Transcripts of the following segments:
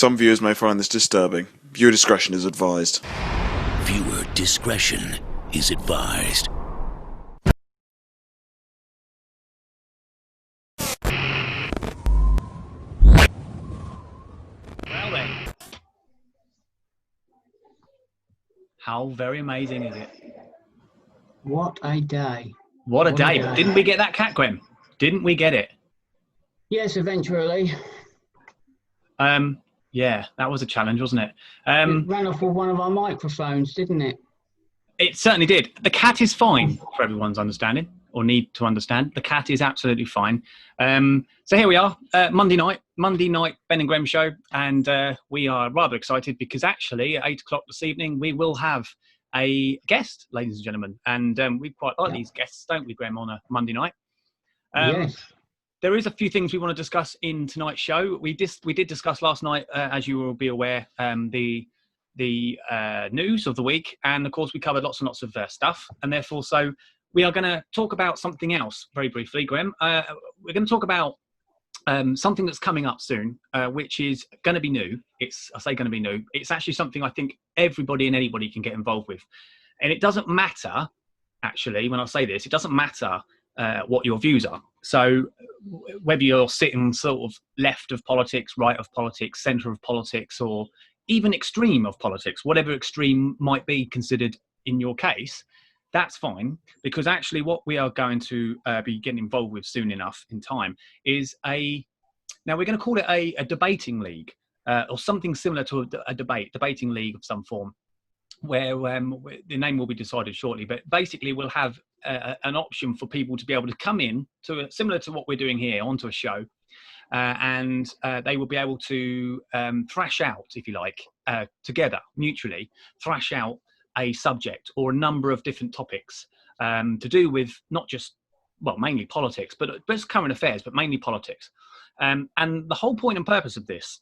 Some viewers may find this disturbing. Viewer discretion is advised. Viewer discretion is advised. Well then. How very amazing is it? What a day. What a day. But didn't we get that cat, Grem? Didn't we get it? Yes, eventually. Yeah, that was a challenge, wasn't it? It ran off with one of our microphones, didn't it? It certainly did. The cat is fine, for everyone's understanding, or need to understand. The cat is absolutely fine. So here we are, Monday night Ben&Grem Show, and we are rather excited because actually at 8 o'clock this evening we will have a guest, ladies and gentlemen, and we quite like these guests, don't we, Grem, on a Monday night? Yes. There is a few things we want to discuss in tonight's show. We did discuss last night, as you will be aware, the news of the week, and of course we covered lots and lots of stuff, and therefore so we are going to talk about something else very briefly, Graham. We're going to talk about something that's coming up soon, which is going to be new. I say going to be new. It's actually something I think everybody and anybody can get involved with, and it doesn't matter. Actually, when I say this, it doesn't matter what your views are. So whether you're sitting sort of left of politics, right of politics, centre of politics, or even extreme of politics, whatever extreme might be considered in your case, that's fine, because actually what we are going to be getting involved with soon enough in time is now we're going to call it a debating league, or something similar to a debating league of some form, where the name will be decided shortly, but basically we'll have an option for people to be able to come in to similar to what we're doing here onto a show, and they will be able to thrash out, if you like, together, mutually, thrash out a subject or a number of different topics to do with not just, well, mainly politics, but it's current affairs, but mainly politics. And the whole point and purpose of this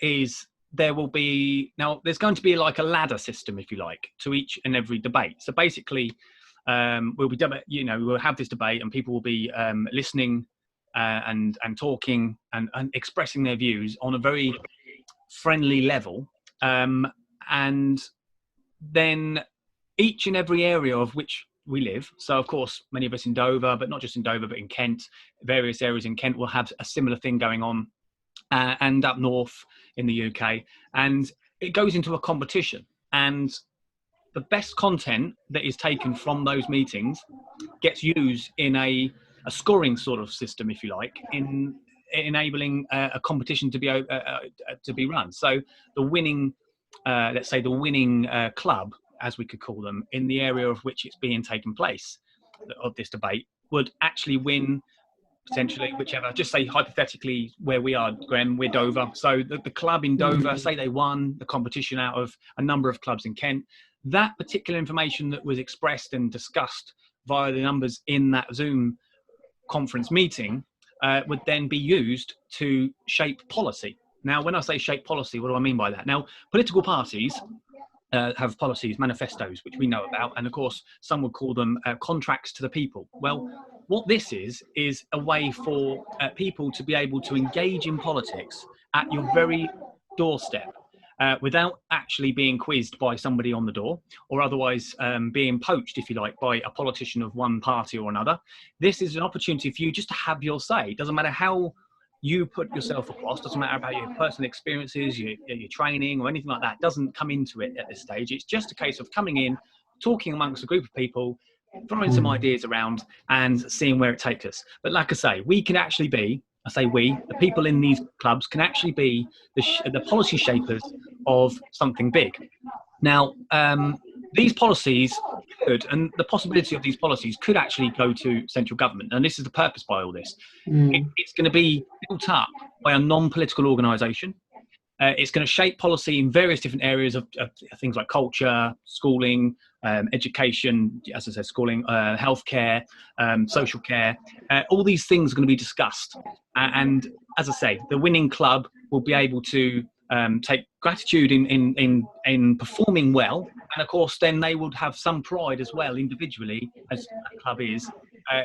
is there's going to be like a ladder system, if you like, to each and every debate. So basically, we'll have this debate, and people will be listening and talking and expressing their views on a very friendly level, and then each and every area of which we live. So of course, many of us in Dover, but not just in Dover, but in Kent, various areas in Kent will have a similar thing going on, and up north in the UK, and it goes into a competition, and the best content that is taken from those meetings gets used in a scoring sort of system, if you like, in enabling a competition to be run. So the winning, let's say the winning club, as we could call them, in the area of which it's being taken place of this debate, would actually win potentially whichever. Just say hypothetically where we are, Graham, we're Dover. So the club in Dover, say they won the competition out of a number of clubs in Kent. That particular information that was expressed and discussed via the numbers in that Zoom conference meeting would then be used to shape policy. Now, when I say shape policy, what do I mean by that? Now, political parties have policies, manifestos, which we know about, and of course, some would call them contracts to the people. Well, what this is a way for people to be able to engage in politics at your very doorstep, without actually being quizzed by somebody on the door, or otherwise being poached, if you like, by a politician of one party or another. This is an opportunity for you just to have your say. It doesn't matter how you put yourself across, doesn't matter about your personal experiences, your training or anything like that, doesn't come into it at this stage. It's just a case of coming in, talking amongst a group of people, throwing some ideas around and seeing where it takes us. But like I say, we can actually be, I say we, the people in these clubs can actually be the policy shapers of something big. Now, these policies could, and the possibility of these policies could actually go to central government. And this is the purpose by all this. It's going to be built up by a non-political organisation. It's going to shape policy in various different areas of things like culture, schooling, education, as I said, schooling, healthcare, social care. All these things are going to be discussed. And as I say, the winning club will be able to take gratitude in performing well. And of course, then they would have some pride as well, individually, as that club is,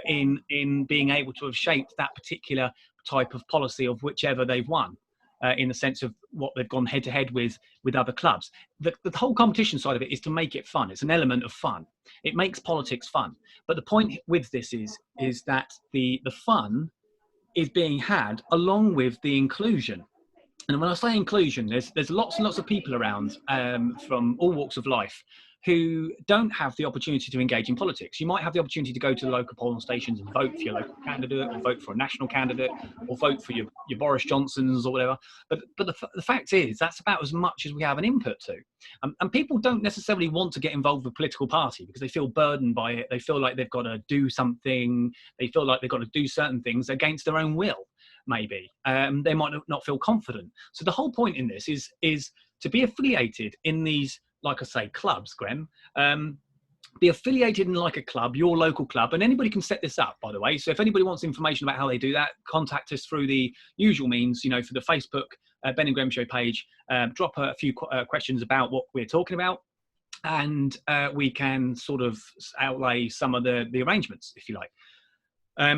in being able to have shaped that particular type of policy of whichever they've won. in the sense of what they've gone head to head with other clubs. The whole competition side of it is to make it fun. It's an element of fun. It makes politics fun. But the point with this is that the fun is being had along with the inclusion. And when I say inclusion, there's lots and lots of people around from all walks of life who don't have the opportunity to engage in politics. You might have the opportunity to go to the local polling stations and vote for your local candidate, or vote for a national candidate, or vote for your Boris Johnsons or whatever. But the fact is, that's about as much as we have an input to. And people don't necessarily want to get involved with a political party because they feel burdened by it. They feel like they've got to do something. They feel like they've got to do certain things against their own will. Maybe they might not feel confident. So the whole point in this is to be affiliated in these, like I say, clubs, Grem. Be affiliated in like a club, your local club, and anybody can set this up, by the way. So if anybody wants information about how they do that, contact us through the usual means, for the Facebook Ben and Grem Show page. Drop a few questions about what we're talking about, and we can sort of outlay some of the arrangements, if you like.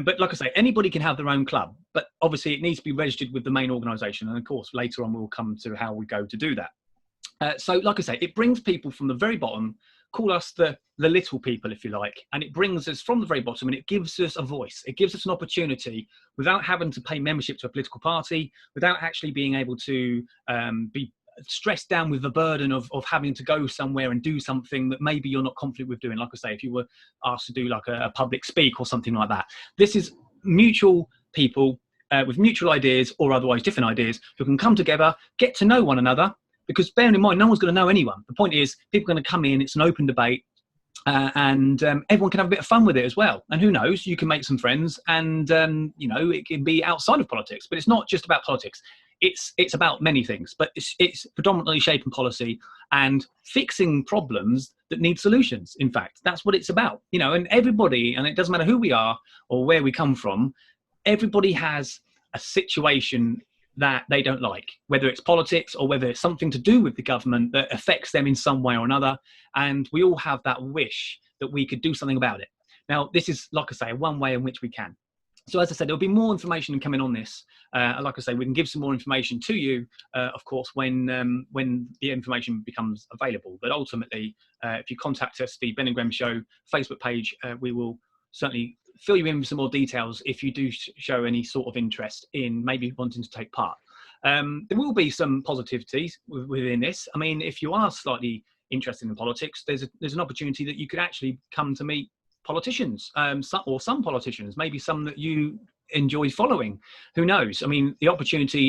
But like I say, anybody can have their own club, but obviously it needs to be registered with the main organisation. And of course, later on, we'll come to how we go to do that. So like I say, it brings people from the very bottom, call us the little people, if you like, and it brings us from the very bottom and it gives us a voice. It gives us an opportunity without having to pay membership to a political party, without actually being able to be stressed down with the burden of having to go somewhere and do something that maybe you're not confident with doing. Like I say, if you were asked to do like a public speak or something like that. This is mutual people with mutual ideas or otherwise different ideas who can come together, get to know one another, because bearing in mind, no one's going to know anyone. The point is, people are going to come in, it's an open debate, and everyone can have a bit of fun with it as well. And who knows, you can make some friends, and it can be outside of politics, but it's not just about politics. It's about many things, but it's predominantly shaping policy and fixing problems that need solutions. In fact, that's what it's about, and everybody, and it doesn't matter who we are or where we come from, everybody has a situation that they don't like, whether it's politics or whether it's something to do with the government that affects them in some way or another. And we all have that wish that we could do something about it. Now, this is, like I say, one way in which we can. So as I said, there'll be more information coming on this. Like I say, we can give some more information to you, of course, when the information becomes available. But ultimately, if you contact us, the Ben and Grem Show Facebook page, we will certainly fill you in with some more details if you do show any sort of interest in maybe wanting to take part. There will be some positivities within this. I mean, if you are slightly interested in politics, there's an opportunity that you could actually come to meet politicians, some politicians, maybe some that you enjoy following. Who knows? I mean, the opportunity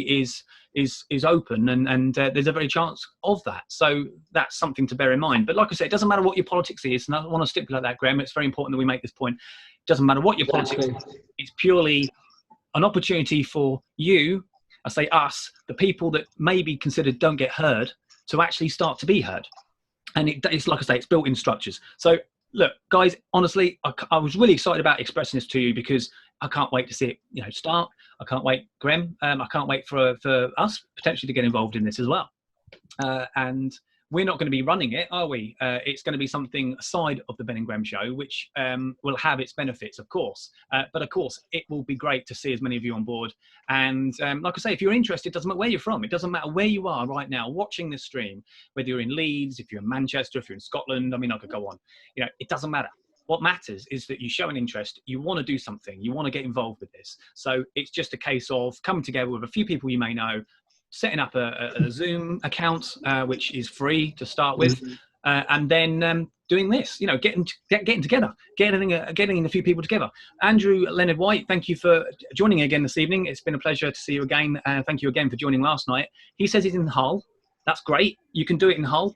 is open, and there's a very chance of that. So that's something to bear in mind. But like I said, it doesn't matter what your politics is, and I want to stipulate that, Graham. It's very important that we make this point. It doesn't matter what your politics is. It's purely an opportunity for you, I say us, the people that maybe considered don't get heard, to actually start to be heard. And it's like I say, it's built in structures. So look, guys, honestly, I was really excited about expressing this to you because I can't wait to see it, start. I can't wait, Grem. I can't wait for us potentially to get involved in this as well. And we're not going to be running it, are we? It's going to be something aside of the Ben and Grem Show, which will have its benefits, of course. But of course, it will be great to see as many of you on board. And like I say, if you're interested, it doesn't matter where you're from. It doesn't matter where you are right now watching this stream, whether you're in Leeds, if you're in Manchester, if you're in Scotland. I mean, I could go on. It doesn't matter. What matters is that you show an interest, you want to do something, you want to get involved with this. So it's just a case of coming together with a few people you may know, setting up a Zoom account, which is free to start with, and then doing this, getting together, getting a few people together. Andrew Leonard White, thank you for joining again this evening. It's been a pleasure to see you again. Thank you again for joining last night. He says he's in Hull. That's great. You can do it in Hull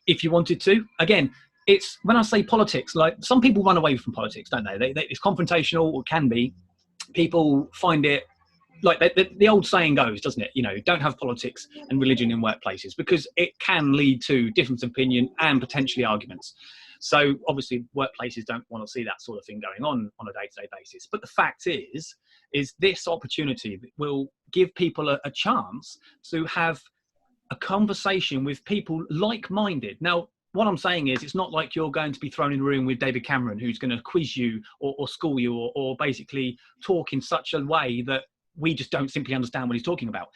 if you wanted to. Again, it's when I say politics, like some people run away from politics, don't they? It's confrontational, or can be. People find it, like the old saying goes, doesn't it? Don't have politics and religion in workplaces, because it can lead to difference of opinion and potentially arguments. So obviously workplaces don't want to see that sort of thing going on a day-to-day basis. But the fact is this opportunity will give people a chance to have a conversation with people like-minded. Now, what I'm saying is, it's not like you're going to be thrown in a room with David Cameron, who's going to quiz you or school you or basically talk in such a way that we just don't simply understand what he's talking about.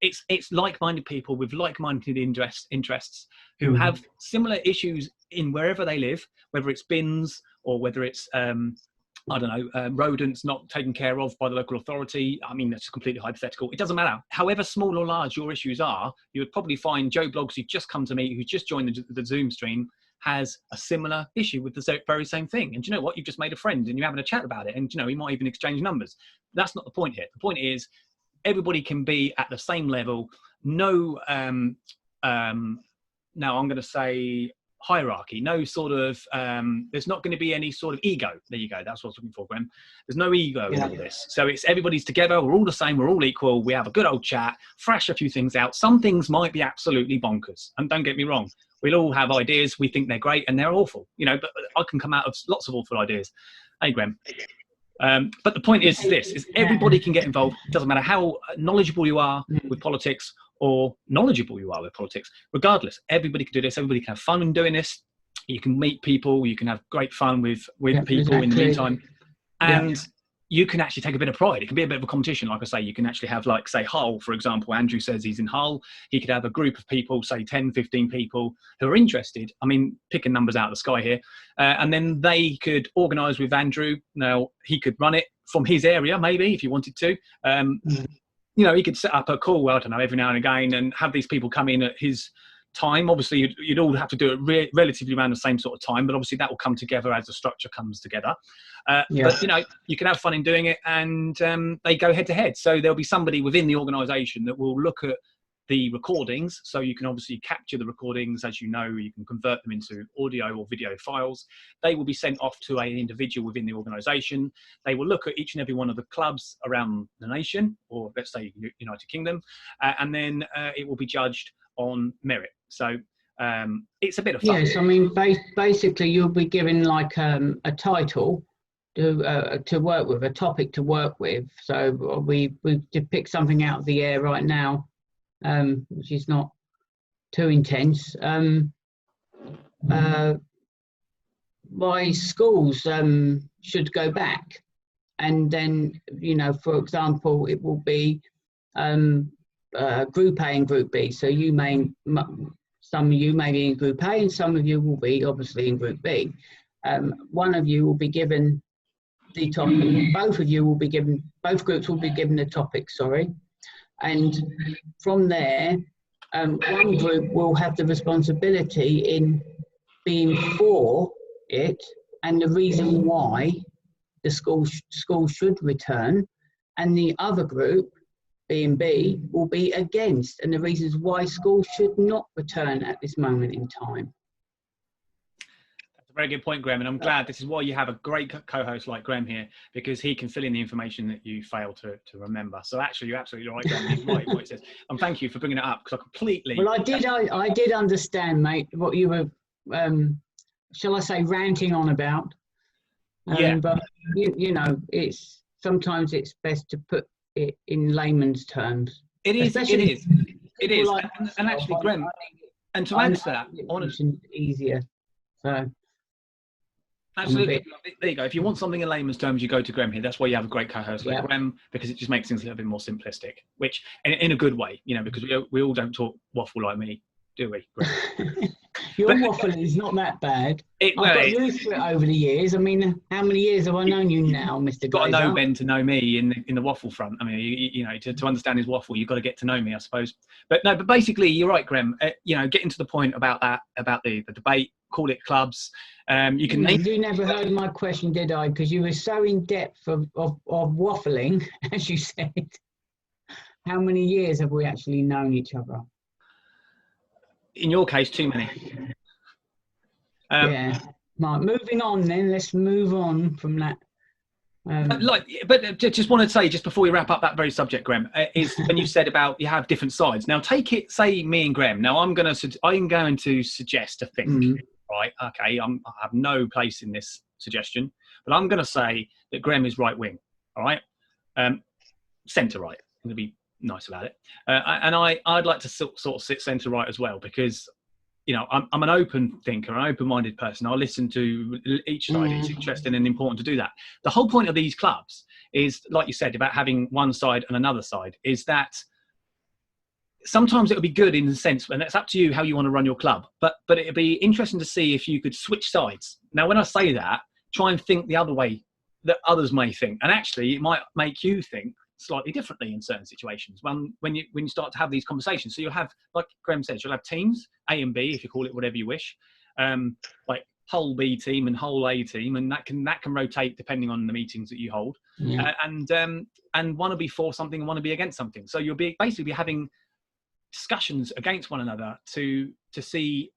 it's like-minded people with like-minded interests who have similar issues in wherever they live, whether it's bins or whether it's I don't know, rodents not taken care of by the local authority. I mean, that's completely hypothetical. It doesn't matter. However small or large your issues are, you would probably find Joe Bloggs, who's just come to me, who's just joined the Zoom stream, has a similar issue with the very same thing. And do you know what? You've just made a friend and you're having a chat about it. And, you know, you might even exchange numbers. That's not the point here. The point is everybody can be at the same level. No, now I'm going to say hierarchy, no sort of, there's not going to be any sort of ego. There you go. That's what I was looking for, Graham. There's no ego in all this. So it's everybody's together. We're all the same. We're all equal. We have a good old chat, thrash a few things out. Some things might be absolutely bonkers. And don't get me wrong. We'll all have ideas. We think they're great and they're awful, you know, but I can come out of lots of awful ideas. Hey, Graham. But the point is this, is everybody can get involved. It doesn't matter how knowledgeable you are with politics or knowledgeable you are with politics. Regardless, everybody can do this. Everybody can have fun in doing this. You can meet people. You can have great fun with people in the meantime. And you can actually take a bit of pride. It can be a bit of a competition. Like I say, you can actually have, like, say, Hull, for example. Andrew says he's in Hull. He could have a group of people, say 10, 15 people who are interested. I mean, picking numbers out of the sky here. And then they could organise with Andrew. Now, he could run it from his area, maybe, if he wanted to. You know, he could set up a call, I don't know, every now and again and have these people come in at his time. Obviously, you'd all have to do it relatively around the same sort of time, but obviously that will come together as the structure comes together. But, you know, you can have fun in doing it and they go head to head. So there'll be somebody within the organisation that will look at the recordings. So you can obviously capture the recordings. As you know, you can convert them into audio or video files. They will be sent off to an individual within the organisation. They will look at each and every one of the clubs around the nation, or let's say United Kingdom, and then it will be judged on merit. So it's a bit of fun. Yes, I mean, basically you'll be given like a title to work with, a topic to work with. So we to pick something out of the air right now, which is not too intense. Why schools should go back, and then, you know, for example, it will be Group A and Group B. So some of you may be in Group A, and some of you will be obviously in Group B. One of you will be given the topic. Both groups will be given the topic. Sorry. And from there, one group will have the responsibility in being for it and the reason why the school should return, and the other group, being B, will be against and the reasons why schools should not return at this moment in time. A very good point, Graham, and I'm glad. This is why you have a great co-host like Graham here, because he can fill in the information that you fail to remember. So actually, you're absolutely right, Graham. He's right what he says. And thank you for bringing it up, because I completely... Well, I did understand, mate, what you were, shall I say, ranting on about. But, you know, sometimes it's best to put it in layman's terms. It is. Like, and actually, Graham, and to answer that, honestly, easier. So... Absolutely. There you go. If you want something in layman's terms, you go to Graham here. That's why you have a great co-host like Graham, because it just makes things a little bit more simplistic, which in a good way, you know, because we all don't talk waffle like me, do we, Graham? Your waffle is not that bad. I've got used to it over the years. I mean, how many years have I known you now, Mr. You've got to know Ben to know me in the waffle front. I mean, you know, to understand his waffle, you've got to get to know me, I suppose. But no, but basically, you're right, Graham. You know, getting to the point about the debate, call it clubs. You can. You never heard my question, did I? Because you were so in depth of waffling, as you said. How many years have we actually known each other? In your case, too many. Right, moving on then. Let's move on from that. But just want to say, just before we wrap up that very subject, Graham, is when you said about you have different sides. Now, take it, say me and Graham. Now, I'm going to suggest a thing, right? Okay, I have no place in this suggestion, but I'm going to say that Graham is right wing, all right? Centre right. I'm going to be nice about it. And I'd like to sort of sit centre right as well, because, you know, I'm an open thinker, an open-minded person. I listen to each side. It's interesting and important to do that. The whole point of these clubs is, like you said, about having one side and another side, is that sometimes it would be good in the sense, and it's up to you how you want to run your club, but it'd be interesting to see if you could switch sides. Now, when I say that, try and think the other way that others may think, and actually it might make you think slightly differently in certain situations when you start to have these conversations. So you'll have, like Graham said, you'll have teams, A and B, if you call it whatever you wish, like whole B team and whole A team, and that can rotate depending on the meetings that you hold. Yeah. And one will be for something and one will be against something. So you'll be basically having discussions against one another to see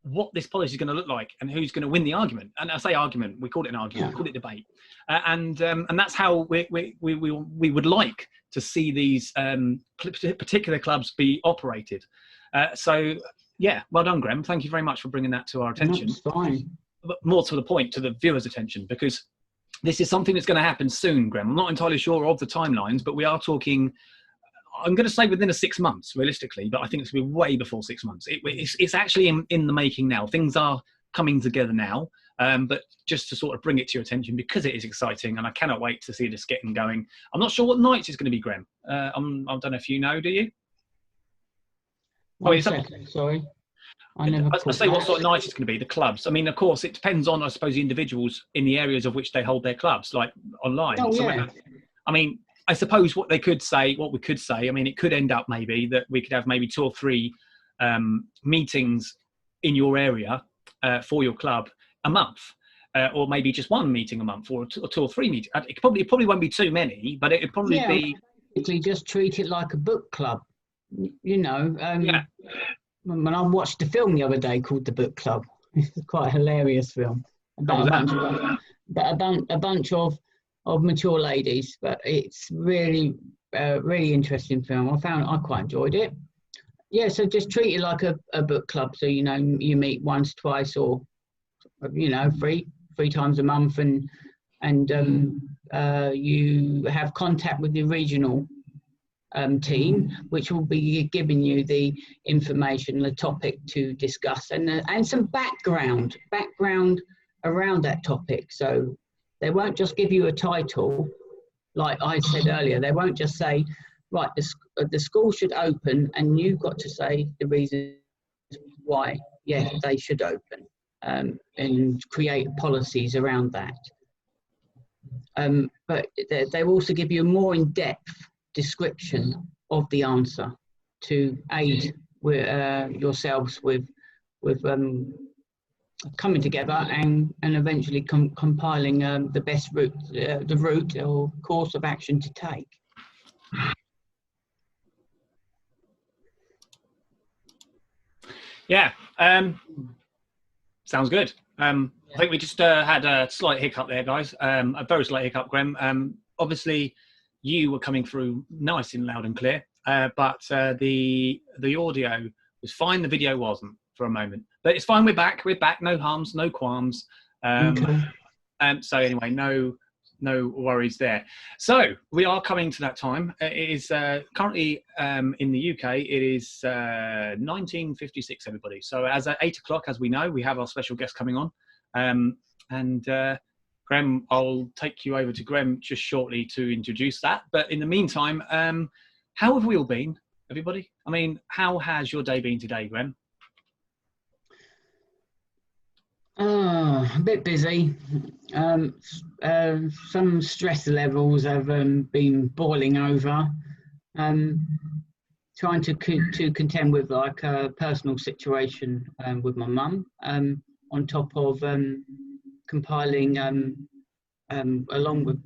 what this policy is going to look like and who's going to win the argument. And I say argument, we call it an argument, we call it debate, and that's how we would like to see these particular clubs be operated. So yeah, well done, Graham. Thank you very much for bringing that to our attention. That's fine. But more to the point, to the viewers' attention, because this is something that's going to happen soon, Graham. I'm not entirely sure of the timelines, but we are talking, I'm going to say within 6 months, realistically, but I think it's going to be way before 6 months. It's actually in the making now. Things are coming together now, but just to sort of bring it to your attention, because it is exciting, and I cannot wait to see this getting going. I'm not sure what night it's going to be, Graham. I don't know if you know, do you? One second, sorry. I say what sort of night it's going to be, the clubs. I mean, of course, it depends on, I suppose, the individuals in the areas of which they hold their clubs, like online. Oh, yeah. I mean, I suppose what we could say, I mean, it could end up maybe that we could have maybe 2 or 3 meetings in your area for your club a month, or maybe just 1 meeting a month, or 2 or 3 meetings. It probably won't be too many, but it'd probably be... Basically just treat it like a book club, you know. When I watched a film the other day called The Book Club, it's quite a hilarious film about a bunch of mature ladies, but it's really really interesting film. I quite enjoyed it. Yeah, so just treat it like a book club. So, you know, you meet once, twice, or, you know, three times a month, and you have contact with the regional team, which will be giving you the information, the topic to discuss, and some background around that topic. So they won't just give you a title, like I said earlier. They won't just say, right, the school should open, and you've got to say the reasons why, yes, they should open, and create policies around that. But they will also give you a more in-depth description of the answer to aid yourselves with coming together and eventually compiling the best route, the route or course of action to take. Yeah, sounds good. I think we just had a slight hiccup there, guys. A very slight hiccup, Graham. Obviously, you were coming through nice and loud and clear, but the audio was fine. The video wasn't for a moment, but it's fine. We're back. No harms, no qualms. Okay. So anyway, no worries there. So we are coming to that time. It is currently in the UK. It is 19:56. Everybody. So as at 8 o'clock, as we know, we have our special guest coming on, and Graham, I'll take you over to Graham just shortly to introduce that. But in the meantime, how have we all been, everybody? I mean, how has your day been today, Graham? A bit busy. Some stress levels have been boiling over. Trying to contend with like a personal situation with my mum. On top of compiling, along with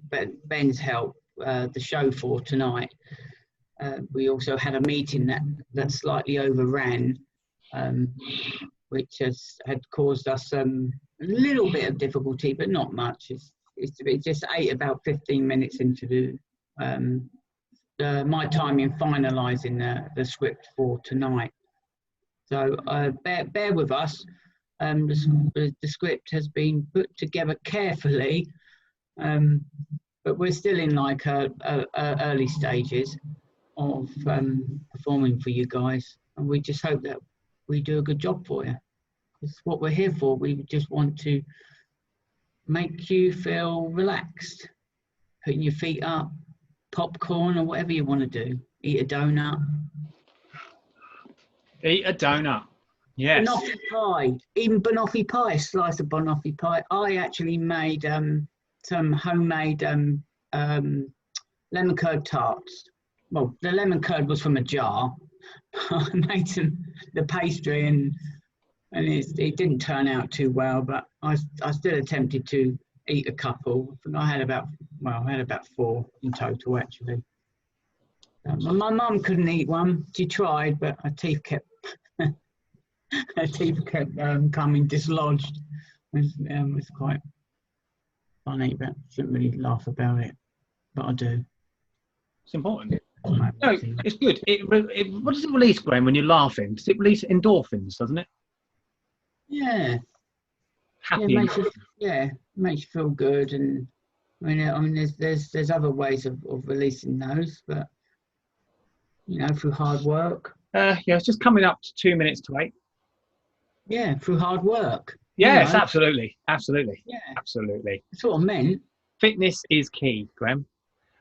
Ben's help, the show for tonight. We also had a meeting that slightly overran, which had caused us a little bit of difficulty, but not much. It just ate about 15 minutes into my time in finalising the script for tonight. So bear with us. The script has been put together carefully, but we're still in like early stages of performing for you guys, and we just hope that we do a good job for you. It's what we're here for. We just want to make you feel relaxed, putting your feet up, popcorn or whatever you want to do, eat a donut, Eat a donut. Yes. Banoffee pie, even banoffee pie, a slice of banoffee pie. I actually made some homemade lemon curd tarts. Well, the lemon curd was from a jar. I made the pastry and it didn't turn out too well, but I still attempted to eat a couple. I had about 4 in total actually. My mum couldn't eat one. She tried, but her teeth kept coming dislodged. It was quite funny, but I shouldn't really laugh about it. But I do. It's important. No, it's good. What does it release, Graham, when you're laughing? Does it release endorphins, doesn't it? Yeah. Happy. Yeah, makes you feel good, and I mean, there's other ways of releasing those, but through hard work. Yeah, it's just coming up to 2 minutes to 8. Yeah, through hard work. Yes, absolutely. Yeah, Absolutely. that's what I meant. Fitness is key, Graham.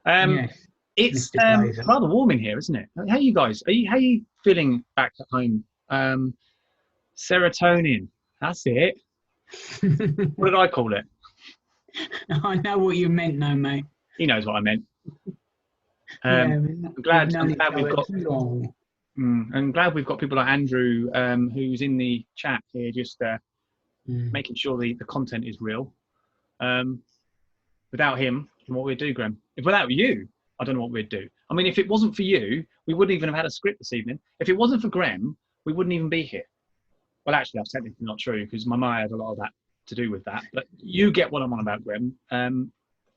Yes. It's Mr. Glazer. rather warm in here, isn't it? How are you guys? How are you feeling back at home? Serotonin. That's it. What did I call it? I know what you meant, no, mate. He knows what I meant. I'm glad we've got people like Andrew, who's in the chat here, just making sure the content is real. Without him, what we'd do, Graham? Without you, I don't know what we'd do. I mean, if it wasn't for you, we wouldn't even have had a script this evening. If it wasn't for Graham, we wouldn't even be here. Well, actually, that's technically not true because my mum had a lot of that to do with that. But you get what I'm on about, Graham.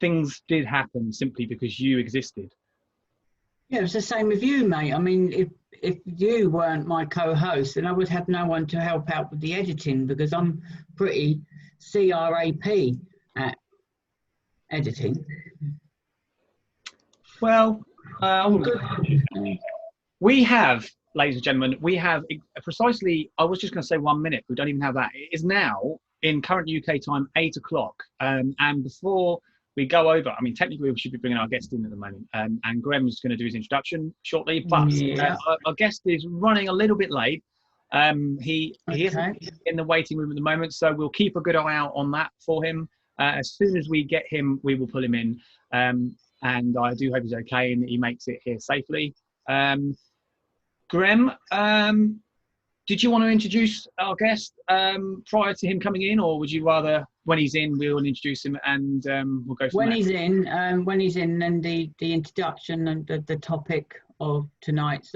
Things did happen simply because you existed. Yeah, it's the same with you, mate. I mean, if you weren't my co-host, then I would have no one to help out with the editing because I'm pretty crap at editing. Well, we have, ladies and gentlemen, we have precisely, I was just going to say 1 minute. We don't even have that. It is now, in current UK time, 8 o'clock. And before we go over, I mean, technically we should be bringing our guest in at the moment. And Graham's going to do his introduction shortly. But our guest is running a little bit late. He isn't in the waiting room at the moment, so we'll keep a good eye out on that for him. As soon as we get him, we will pull him in. And I do hope he's okay and that he makes it here safely. Graham, did you want to introduce our guest prior to him coming in, or would you rather, when he's in, we'll introduce him and we'll go from there? When he's in, then the introduction and the topic of tonight's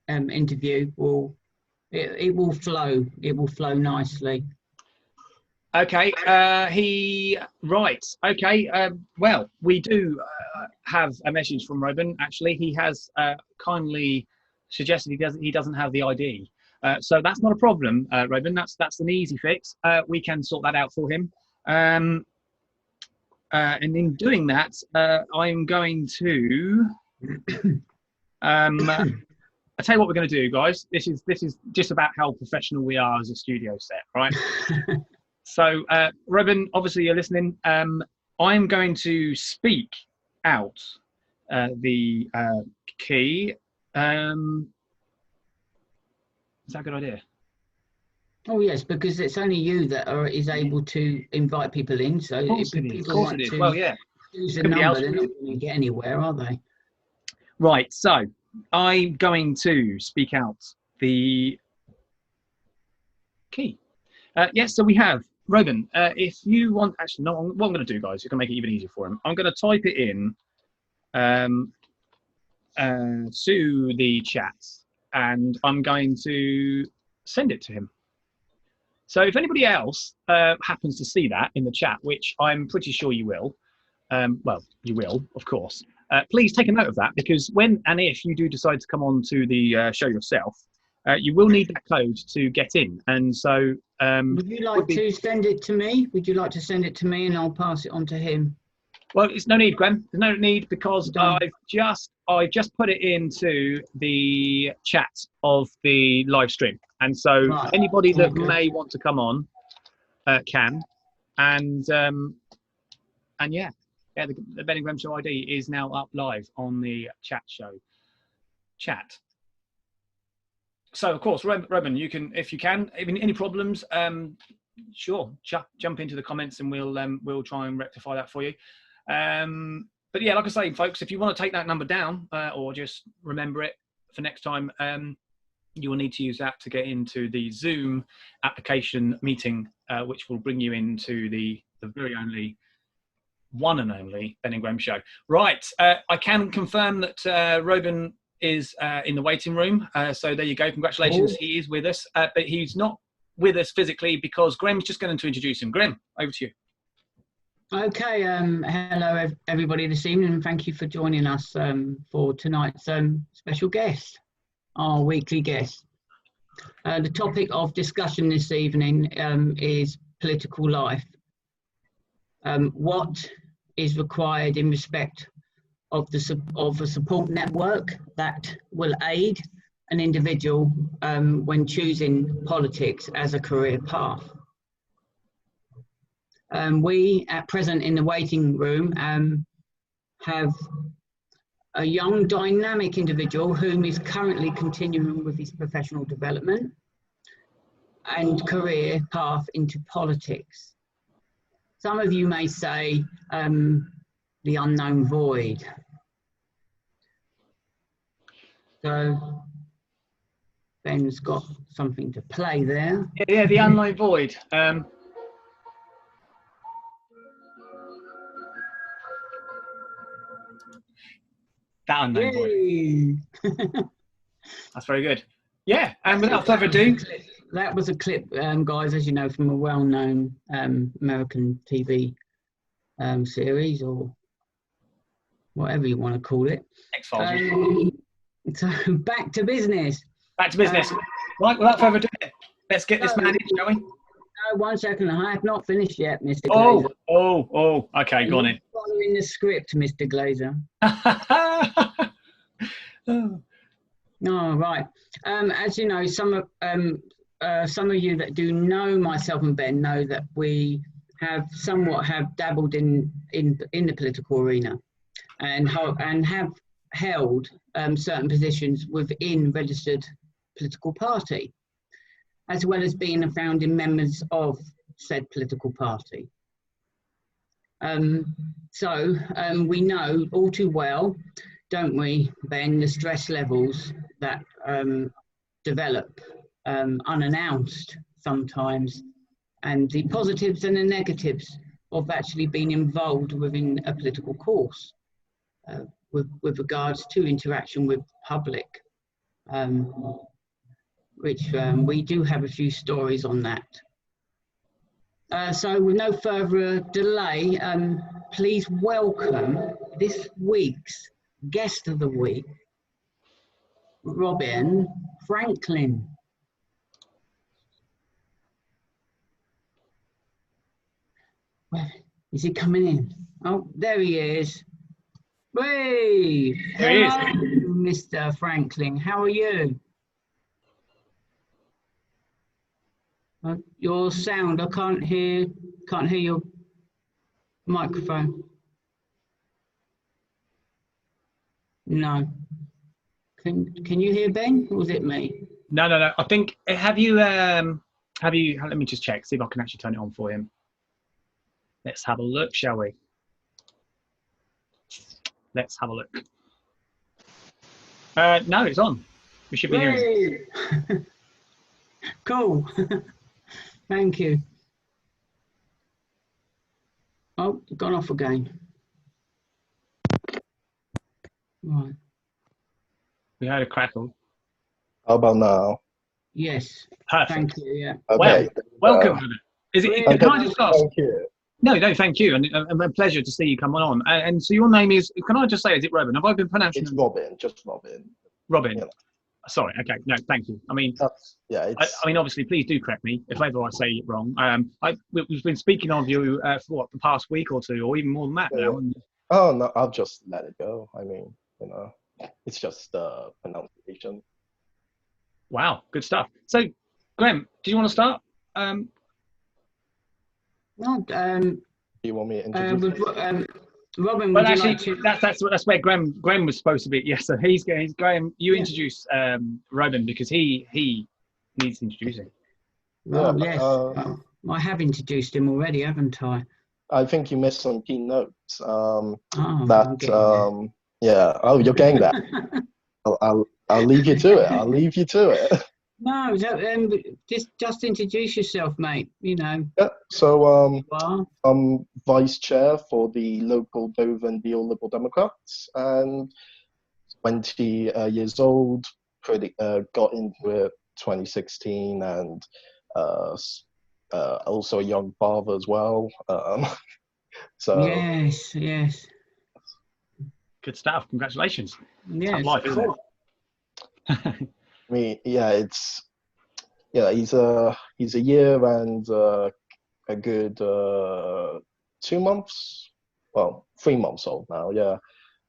interview will flow. It will flow nicely. Okay, well, we do have a message from Robin. Actually, he has kindly suggested he doesn't have the ID, so that's not a problem, Robin. That's an easy fix. We can sort that out for him. And in doing that, I'm going to. I'll tell you what we're going to do, guys. This is just about how professional we are as a studio set, right? So, Robin, obviously you're listening. I'm going to speak out the key. Is that a good idea? Oh yes, because it's only you that is able to invite people in. So if people want to use a number, they're not going to get anywhere, are they? Right. So I'm going to speak out the key. Yes. So we have. Robin, if you want, actually, no, what I'm going to do, guys, you can make it even easier for him. I'm going to type it in to the chat, and I'm going to send it to him. So if anybody else happens to see that in the chat, which I'm pretty sure you will, well, you will, of course, please take a note of that, because when and if you do decide to come on to the show yourself, you will need that code to get in. And so would you like to send it to me? Would you like to send it to me and I'll pass it on to him? Well, it's no need, Graham. There's no need, because I've just put it into the chat of the live stream. And so anybody that may want to come on can. And yeah, the Ben&Grem Show ID is now up live on the chat show. Chat. So, of course, Robin, you can, if you can, any problems, sure, jump into the comments and we'll try and rectify that for you. But yeah, like I say, folks, if you want to take that number down or just remember it for next time, you will need to use that to get into the Zoom application meeting, which will bring you into the very only one and only Ben&Grem Show. Right, I can confirm that Robin is in the waiting room. So there you go. Congratulations, he is with us, but he's not with us physically because Grem's just going to introduce him. Grem, over to you. Okay, hello everybody this evening, and thank you for joining us for tonight's special guest, our weekly guest. The topic of discussion this evening is political life. What is required in respect of a support network that will aid an individual when choosing politics as a career path. We, at present in the waiting room, have a young, dynamic individual whom is currently continuing with his professional development and career path into politics. Some of you may say the unknown void. So Ben's got something to play there. Yeah, the unknown void. That unknown void. That's very good. Yeah, and without further ado, that was a clip, guys, as you know, from a well-known American TV series, or whatever you want to call it. X-Files. So back to business. Back to business. Right, without further ado, let's get this man in, shall we? No, 1 second. I have not finished yet, Mr. Oh, Glazer. oh, okay, go on in. Following the script, Mr. Glazer. Oh, right. As you know, some of you that do know myself and Ben know that we have dabbled in the political arena, and have held certain positions within registered political party, as well as being a founding members of said political party. So we know all too well, don't we, Ben, the stress levels that develop unannounced sometimes, and the positives and the negatives of actually being involved within a political course with regards to interaction with public, which we do have a few stories on that. So with no further delay, please welcome this week's guest of the week, Robin Franklin. Where is he coming in? Oh, there he is. Hey, hello, Mr. Franklin. How are you? Your sound, I can't hear your microphone. No. Can you hear Ben, or was it me? No. I think have you let me just check, see if I can actually turn it on for him. Let's have a look, shall we? Let's have a look. No, it's on. We should be hearing it. Cool. Thank you. Oh, gone off again. Right. We heard a crackle. How about now? Yes. Perfect. Thank you. Yeah. Okay. Welcome. Is it? Okay. Can I just ask? Thank you. No, thank you, and a pleasure to see you come on. And so your name is? Can I just say, is it Robin? Have I been pronouncing? It's Robin, just Robin. Robin. Yeah. Sorry. Okay. No, thank you. I mean, yeah. I mean, obviously, please do correct me if ever I say it wrong. We've been speaking of you for what, the past week or two, or even more than that now. Oh no, I'll just let it go. I mean, it's just pronunciation. Wow, good stuff. So, Grem, do you want to start? No. Do you want me to introduce? Robin, Well, would you actually, like to? that's where Grem was supposed to be. Yes, so he's going. Graham, you Yeah. introduce Robin because he needs introducing. Well, Yeah, yes. Well, I have introduced him already, haven't I? I think you missed some key notes. Oh, I'm That getting there. yeah. Oh, you're getting that. I'll leave you to it. I'll leave you to it. No, just introduce yourself, mate. You know, Yeah. So you are. I'm vice chair for the local Dover and Deal Liberal Democrats, and 20 years old. Pretty got into it 2016, and also a young father as well. So Yes, yes, Good stuff. Congratulations. yes. Tough life, isn't I mean, yeah, he's a year and a good 2 months, well, 3 months old now. Yeah,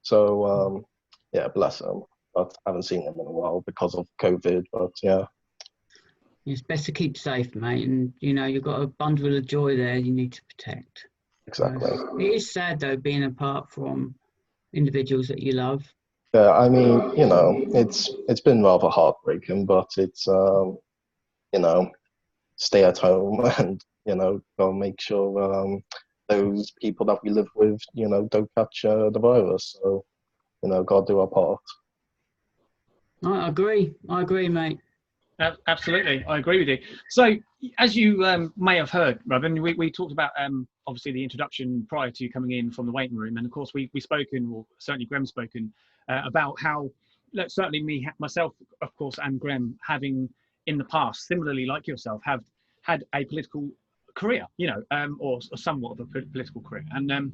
so yeah, bless him. But I haven't seen him in a while because of COVID. But yeah, It's best to keep safe, mate. And you know, you've got a bundle of joy there you need to protect. exactly. It is sad though, being apart from individuals that you love. Yeah, I mean, it's been rather heartbreaking, but it's stay at home and go make sure those people that we live with don't catch the virus. So gotta do our part. I agree. I agree, mate. Absolutely, I agree with you. So, as you may have heard, Robin, we talked about obviously the introduction prior to you coming in from the waiting room, and of course we spoken, or certainly Grem's spoken about how, certainly myself, of course, and Grem having in the past, similarly like yourself, have had a political career, or somewhat of a political career, and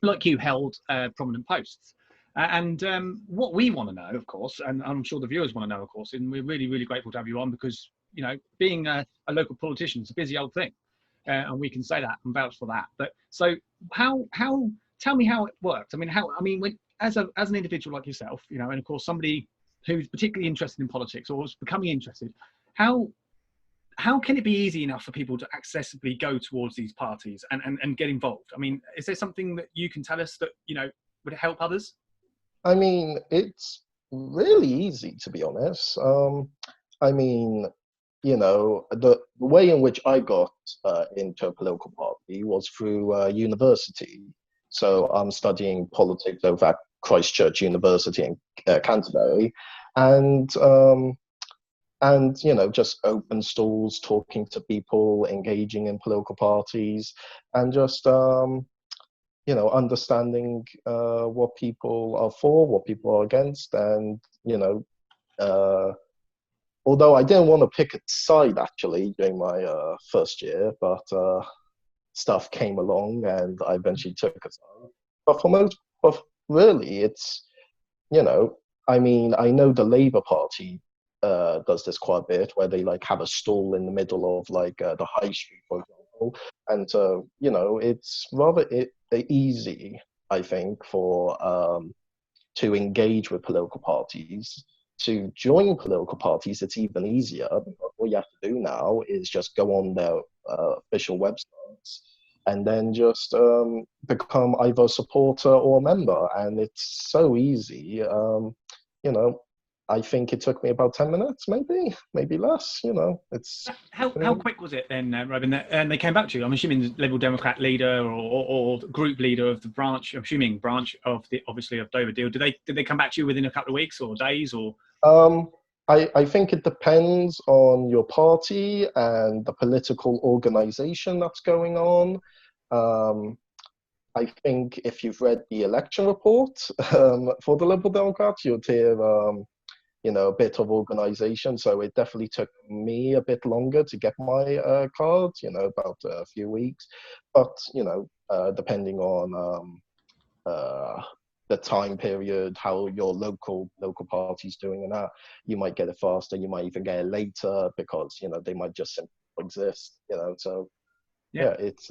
like you, held prominent posts. And what we want to know, of course, and I'm sure the viewers want to know, of course, and we're really, really grateful to have you on because, being a local politician is a busy old thing. And we can say that and vouch for that. But so tell me how it works. I mean, when, as an individual like yourself, and of course, somebody who's particularly interested in politics or is becoming interested, how can it be easy enough for people to accessibly go towards these parties and get involved? I mean, is there something that you can tell us that, would help others? I mean, it's really easy, to be honest. I mean, the way in which I got into a political party was through university. So I'm studying politics over at Christchurch University in Canterbury, and just open stalls, talking to people, engaging in political parties, and just understanding what people are for, what people are against, and although I didn't want to pick a side actually during my first year, but stuff came along and I eventually took a side. But really, it's I mean, I know the Labour Party does this quite a bit, where they have a stall in the middle of the high street, for example, and it's rather easy, I think, for to engage with political parties. To join political parties, it's even easier. All you have to do now is just go on their official websites and then just become either a supporter or a member. And it's so easy. I think it took me about 10 minutes, maybe less. It's how quick was it then, Robin? And they came back to you. I'm assuming the Liberal Democrat leader or group leader of the branch. I'm assuming branch of obviously of Dover Deal. Did they come back to you within a couple of weeks or days or? I think it depends on your party and the political organization that's going on. I think if you've read the election report for the Liberal Democrats, you'll hear a bit of organization. So it definitely took me a bit longer to get my card, about a few weeks. But, depending on the time period, how your local party's doing and that, you might get it faster, you might even get it later because, they might just simply exist, so yeah, it's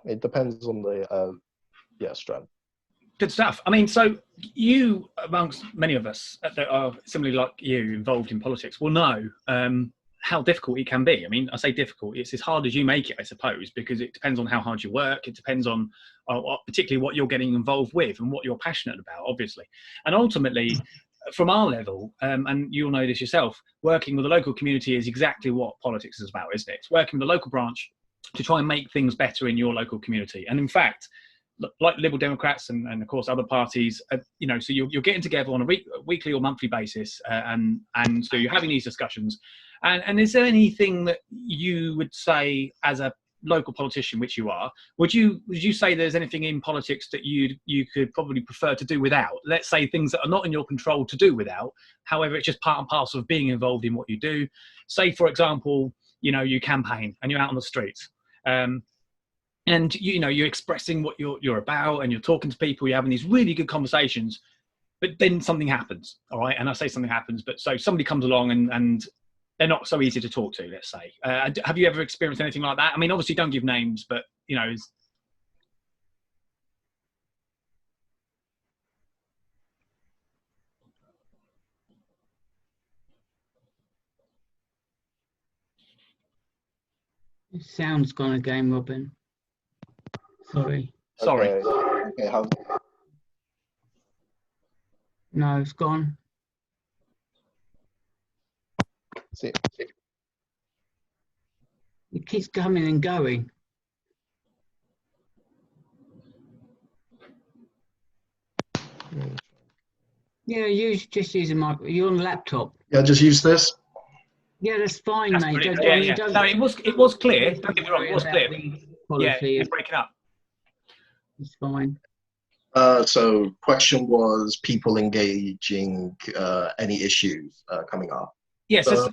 it depends on the strand. Good stuff. I mean, so you, amongst many of us that are similarly like you, involved in politics, will know how difficult it can be. I mean, I say difficult, it's as hard as you make it, I suppose, because it depends on how hard you work. It depends on particularly what you're getting involved with and what you're passionate about, obviously. And ultimately, from our level, and you'll know this yourself, working with the local community is exactly what politics is about, isn't it? It's working with the local branch to try and make things better in your local community. And in fact, like Liberal Democrats and of course other parties, so you're getting together on a weekly or monthly basis, and so you're having these discussions. And is there anything that you would say as a local politician, which you are, would you say there's anything in politics that you could probably prefer to do without? Let's say things that are not in your control to do without. However, it's just part and parcel of being involved in what you do. Say, for example, you campaign and you're out on the streets. And you're expressing what you're about, and you're talking to people, you're having these really good conversations, but then something happens, all right? And I say something happens, but so somebody comes along and they're not so easy to talk to, let's say. Have you ever experienced anything like that? I mean, obviously don't give names, but it sound's gone again, Robin. Sorry. Sorry. Okay, No, it's gone. see. It keeps coming and going. Yeah, just use a mic. You're on a laptop. Yeah, just use this. Yeah, that's fine, That's mate. brilliant. Don't- Yeah. don't- No, it was clear. Don't get me wrong, it was clear. Yeah, Policy. it's breaking up. It's fine. So question was people engaging any issues coming up. Yeah, so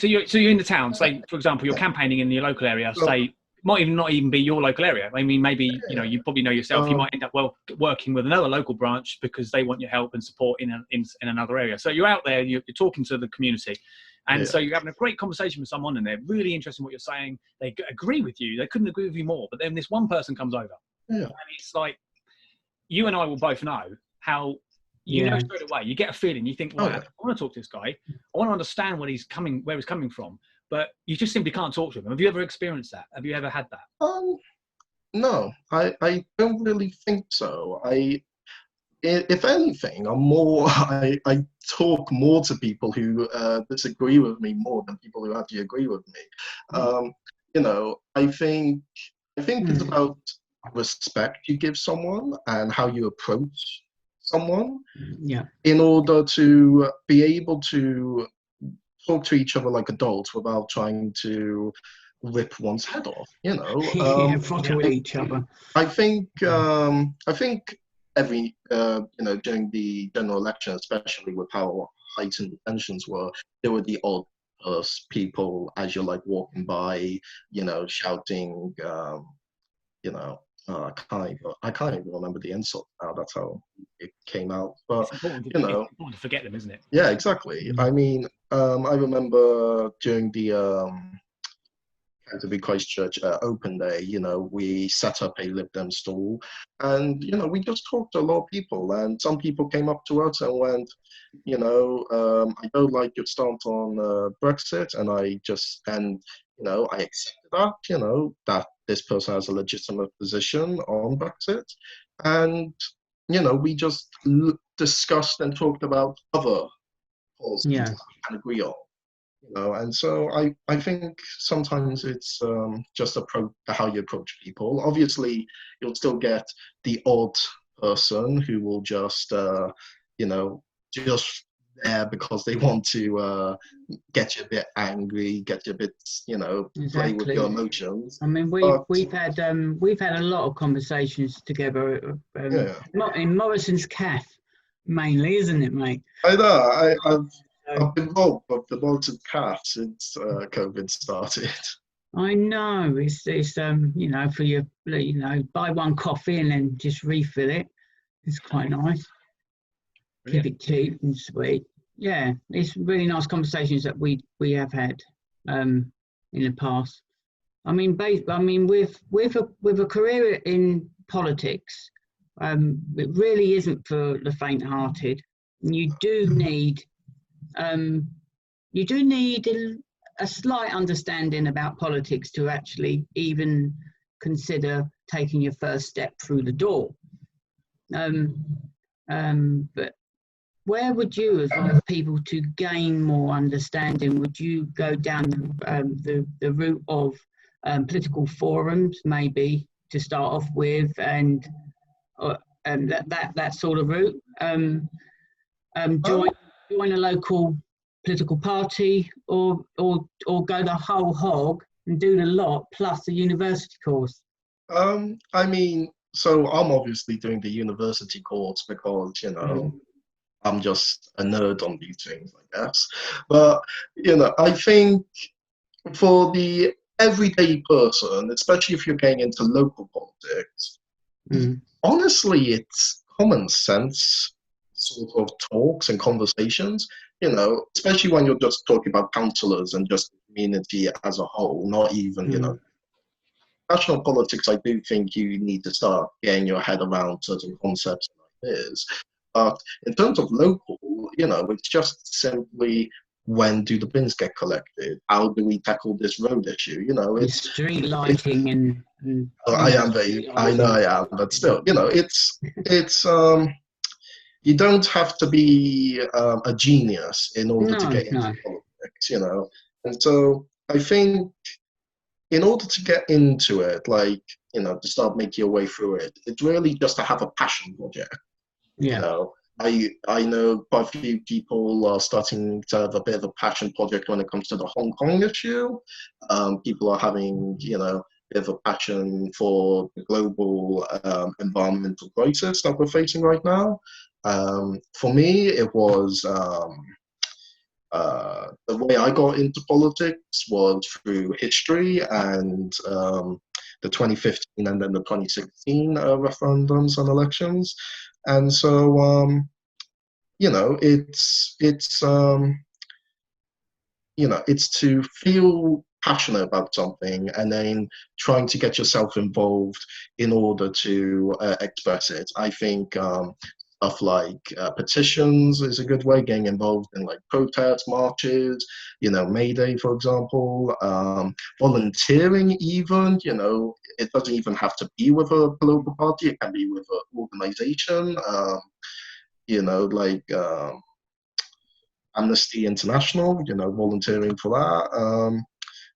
you're in the town. Say, for example, you're campaigning in your local area. Say, might not even be your local area. I mean, maybe you probably know yourself. You might end up working with another local branch because they want your help and support in another area. So you're out there, you're talking to the community, and so you're having a great conversation with someone, and they're really interested in what you're saying. They agree with you. They couldn't agree with you more. But then this one person comes over, and it's like you and I will both know how. Know straight away. You get a feeling. You think, "Well, I want to talk to this guy. I want to understand where he's coming from." But you just simply can't talk to him. Have you ever experienced that? Have you ever had that? No, I don't really think so. If anything, I talk more to people who disagree with me more than people who actually agree with me. I think it's about respect you give someone and how you approach someone in order to be able to talk to each other like adults without trying to rip one's head off, throttle each other. I think every during the general election, especially with how heightened tensions were, there were the odd people as you're like walking by, shouting, I can't even remember the insult now. That's how it came out. But it's important to forget them, isn't it? Yeah, exactly. I mean, I remember during the Canterbury Christchurch Open Day, we set up a Lib Dem stall, and we just talked to a lot of people, and some people came up to us and went, I don't like your stance on Brexit, and I accepted that, that this person has a legitimate position on Brexit, and we just discussed and talked about other policies that we can agree on. And so I think sometimes it's just how you approach people. Obviously, you'll still get the odd person who will just just there because they want to get you a bit angry, get you a bit, play with your emotions. I mean, we've had a lot of conversations together in Morrison's Cafe, mainly, isn't it, mate? I know. I've been involved with the Morrison's Cafe since COVID started. I know. It's for your, buy one coffee and then just refill it. It's quite nice. Keep it cheap and sweet. Yeah, it's really nice conversations that we have had in the past. I mean, with a career in politics, it really isn't for the faint-hearted. You do need a slight understanding about politics to actually even consider taking your first step through the door. But where would you advise people to gain more understanding? Would you go down the route of political forums, maybe to start off with, and that sort of route? Join a local political party, or go the whole hog and do the lot plus the university course? I mean, so I'm obviously doing the university course because, you know, I'm just a nerd on these things, I guess. But, you know, I think for the everyday person, especially if you're getting into local politics, honestly, it's common sense sort of talks and conversations, you know, especially when you're just talking about councillors and just the community as a whole, not even, you know, national politics. I do think you need to start getting your head around certain concepts and ideas. But in terms of local, you know, it's just simply, when do the bins get collected? How do we tackle this road issue? You know, it's street lighting and I know I am, but still, you know, it's you don't have to be a genius in order to get into politics, you know. And so I think in order to get into it, like, you know, to start making your way through it, it's really just to have a passion project. You know, I know quite a few people are starting to have a bit of a passion project when it comes to the Hong Kong issue. People are having, you know, a bit of a passion for the global environmental crisis that we're facing right now. For me, it was the way I got into politics was through history and the 2015 and then the 2016 referendums and elections. And so, you know, it's you know, it's to feel passionate about something and then trying to get yourself involved in order to express it. I think stuff like petitions is a good way, getting involved in like protests, marches, you know, May Day, for example, volunteering even, you know, it doesn't even have to be with a political party, it can be with an organization, you know, like Amnesty International, you know, volunteering for that.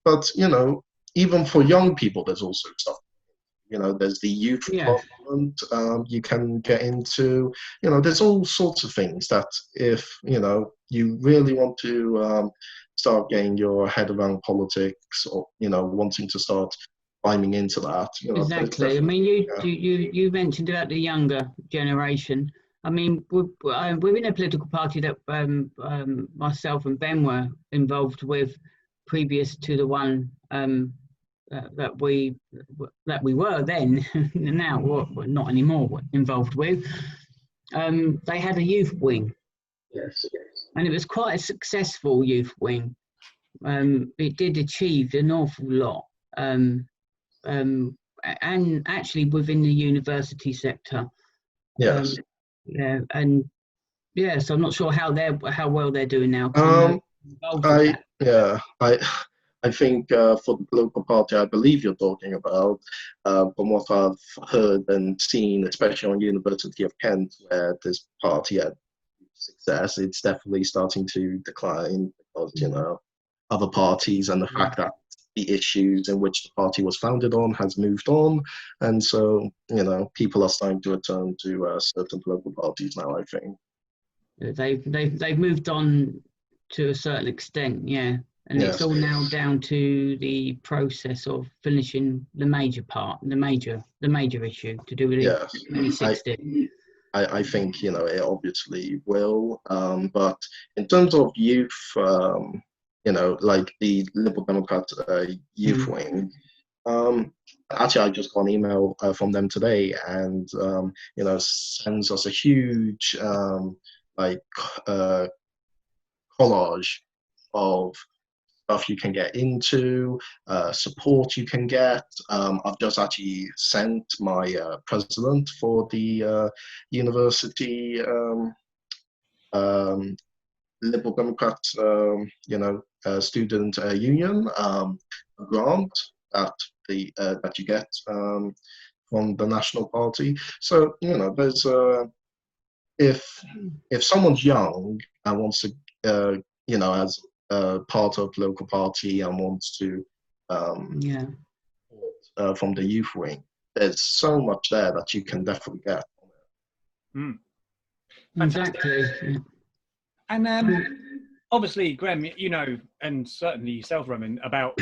But, you know, even for young people, there's also stuff. You know, there's the youth parliament you can get into. You know, there's all sorts of things that if, you know, you really want to start getting your head around politics or, you know, wanting to start climbing into that. You know, exactly. I mean, you mentioned about the younger generation. I mean, we're in a political party that myself and Ben were involved with previous to the one that we were then. Now we're not anymore involved with. They had a youth wing. Yes. And it was quite a successful youth wing. It did achieve an awful lot. And actually within the university sector. Yes. So I'm not sure how well they're doing now. I think for the political party I believe you're talking about, from what I've heard and seen, especially on University of Kent, where this party had success, it's definitely starting to decline because, you know, other parties and the fact that the issues in which the party was founded on has moved on, and so, you know, people are starting to return to certain political parties now, I think. They've moved on to a certain extent, and it's all now down to the process of finishing the major part, the major issue to do with it. 2016. I think, you know, it obviously will, but in terms of youth, you know, like the Liberal Democrat youth wing, actually I just got an email from them today, and you know, sends us a huge collage of stuff you can get into, support you can get. I've just actually sent my president for the university Liberal Democrats, student union, a grant that that you get from the National Party. So there's if someone's young and wants to, as part of local party and wants to, from the youth wing, there's so much there that you can definitely get. Mm. Exactly. And obviously, Graham, and certainly yourself, Roman, about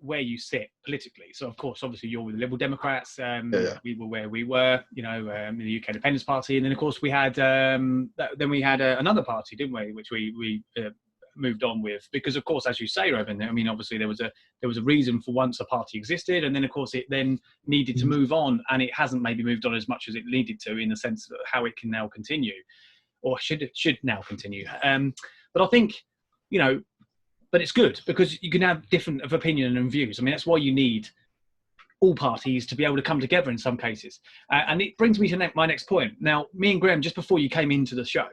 where you sit politically. So, of course, obviously, you're with the Liberal Democrats. We were where we were, in the UK Independence Party, and then, of course, we had another party, didn't we, which we moved on with, because, of course, as you say, Roman, I mean, obviously, there was a reason for once a party existed, and then, of course, it then needed to move on, and it hasn't maybe moved on as much as it needed to, in the sense of how it can now continue, or should now continue. But I think, but it's good because you can have different of opinion and views. I mean, that's why you need all parties to be able to come together in some cases. And it brings me to my next point. Now, me and Graham, just before you came into the show,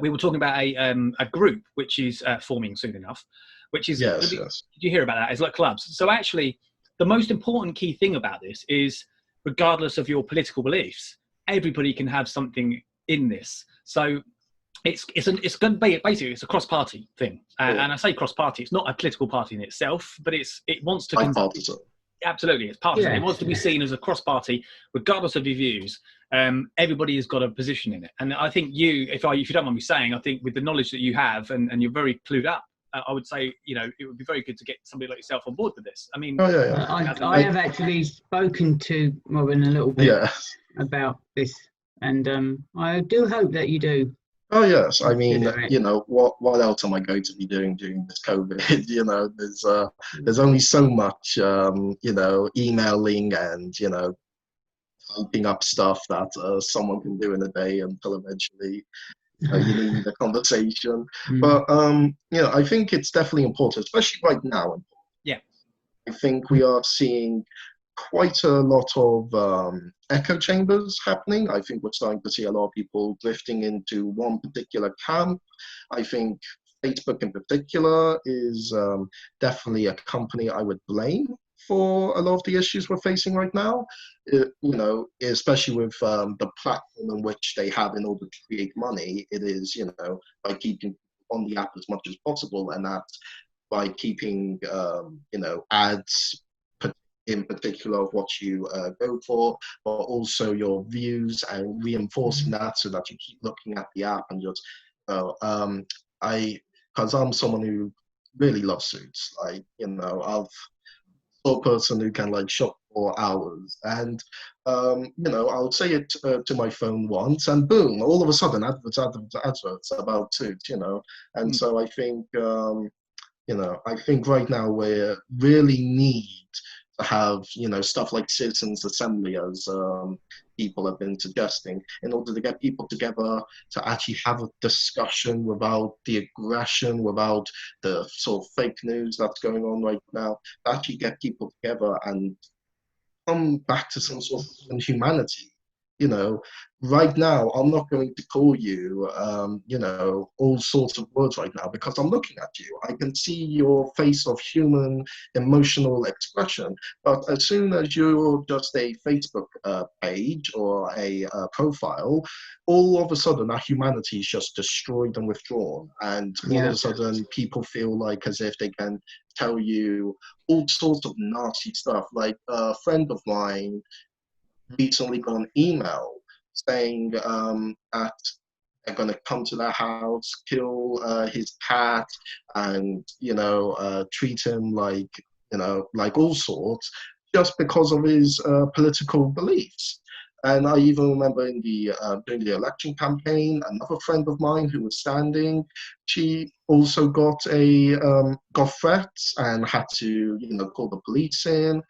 we were talking about a group which is forming soon enough, which is, yes. Did you hear about that? It's like clubs. So actually, the most important key thing about this is, regardless of your political beliefs, everybody can have something in this. So it's going to be basically it's a cross-party thing, and I say cross-party. It's not a political party in itself, but it wants to. Absolutely, it's partisan. Yeah. It wants to be seen as a cross-party, regardless of your views. Everybody has got a position in it, and I think if you don't mind me saying, I think with the knowledge that you have, and you're very clued up, I would say it would be very good to get somebody like yourself on board with this. I mean, I have actually spoken to Robin a little bit about this, and I do hope that you do. Oh yes, I mean, what else am I going to be doing during this COVID? There's only so much, emailing and typing up stuff that someone can do in a day until eventually you need a conversation. But I think it's definitely important, especially right now. Yeah, I think we are seeing quite a lot of echo chambers happening. I think we're starting to see a lot of people drifting into one particular camp. I think Facebook in particular is definitely a company I would blame for a lot of the issues we're facing right now, especially with the platform in which they have in order to create money. It is, by keeping on the app as much as possible, and that's by keeping, ads in particular of what you go for, but also your views, and reinforcing that so that you keep looking at the app and just, because I'm someone who really loves suits. Like, I've a person who can shop for hours, and I'll say it to my phone once, and boom, all of a sudden adverts about suits, and so I think I think right now we really need to have stuff like citizens assembly, as people have been suggesting, in order to get people together to actually have a discussion without the aggression, without the sort of fake news that's going on right now, to actually get people together and come back to some sort of humanity. Right now, I'm not going to call you, all sorts of words right now, because I'm looking at you. I can see your face of human, emotional expression. But as soon as you're just a Facebook page or a profile, all of a sudden that humanity is just destroyed and withdrawn. And all of a sudden, people feel like as if they can tell you all sorts of nasty stuff. Like a friend of mine recently got an email saying that they're going to come to their house, kill his cat, and treat him like all sorts, just because of his political beliefs. And I even remember during the election campaign, another friend of mine who was standing, she also got threats and had to call the police in.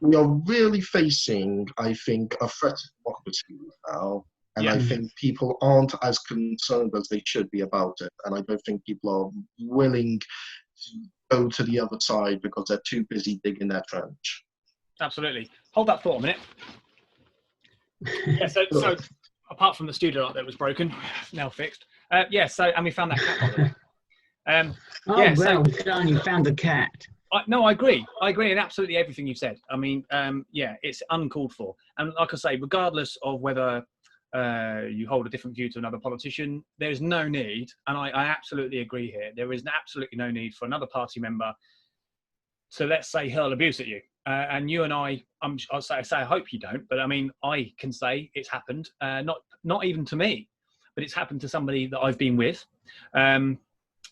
We are really facing, I think, a threat to democracy now. And I think people aren't as concerned as they should be about it. And I don't think people are willing to go to the other side because they're too busy digging their trench. Absolutely. Hold that thought a minute. Yeah, so apart from the studio light that was broken, now fixed, Yeah. So, and we found that cat, by the way. Oh, Yeah. well So, done. You found the cat. no, I agree. I agree in absolutely everything you've said. I mean, yeah, it's uncalled for. And like I say, regardless of whether you hold a different view to another politician, there's no need, and I absolutely agree here, there is absolutely no need for another party member to, let's say, hurl abuse at you. And you and I'll say I hope you don't, but I mean, I can say it's happened, not even to me, but it's happened to somebody that I've been with.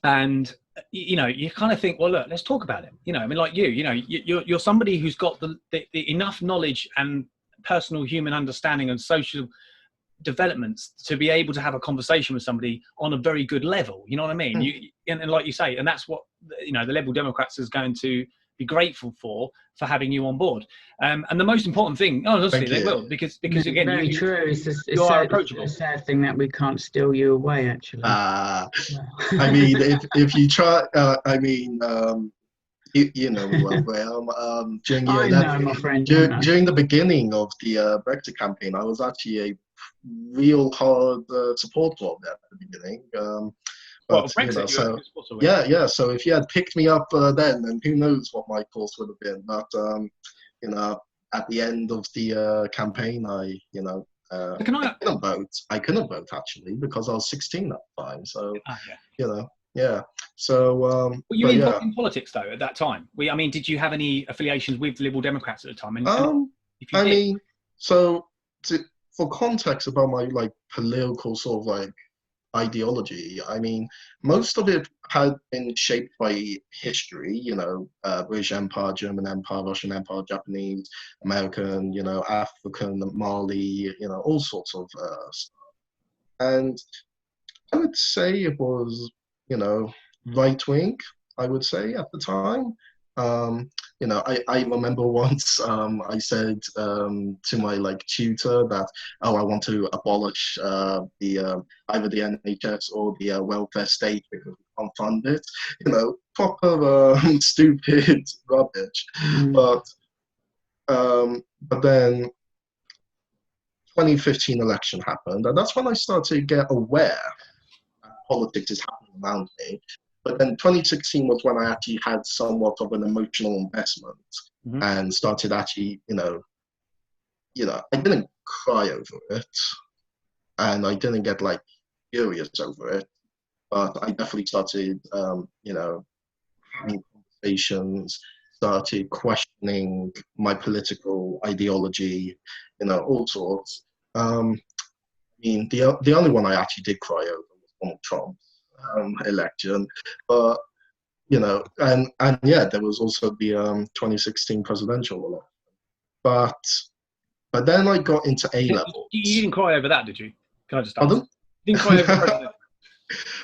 And you know, you kind of think, well, look, let's talk about it. You know, I mean, like you're somebody who's got the enough knowledge and personal human understanding and social developments to be able to have a conversation with somebody on a very good level. You know what I mean? And like you say, and that's what, you know, the Liberal Democrats is going to be grateful for having you on board. And the most important thing, honestly, they will, because again, very true. You are approachable. It's a sad thing that we can't steal you away, actually. I mean, if you try, I mean, you know well, during year 11, my friend, during the beginning of the Brexit campaign, I was actually a real hard supporter of that at the beginning. But Brexit, so yeah. So if you had picked me up then who knows what my course would have been. But you know, at the end of the campaign, I couldn't vote. I couldn't vote actually because I was 16 at the time. So you know, yeah. So were you involved in politics though at that time? I mean, did you have any affiliations with Liberal Democrats at the time? And if you did, mean, so for context about my like political sort of like ideology, I mean, most of it had been shaped by history, you know, British Empire, German Empire, Russian Empire, Japanese, American, you know, African, Mali, you know, all sorts of stuff. And I would say it was, you know, right wing, I would say at the time. You know, I remember once I said to my like tutor that, oh, I want to abolish the either the NHS or the welfare state because we can't fund it. You know, proper stupid rubbish. But then 2015 election happened, and that's when I started to get aware that politics is happening around me. But then 2016 was when I actually had somewhat of an emotional investment and started actually, you know, I didn't cry over it and I didn't get like furious over it, but I definitely started, you know, having conversations, started questioning my political ideology, you know, all sorts. I mean, the only one I actually did cry over was Donald Trump. Election, but you know, and yeah, there was also the 2016 presidential election. But then I got into A level. You didn't cry over that, did you? Can I just ask? Pardon? You didn't cry over the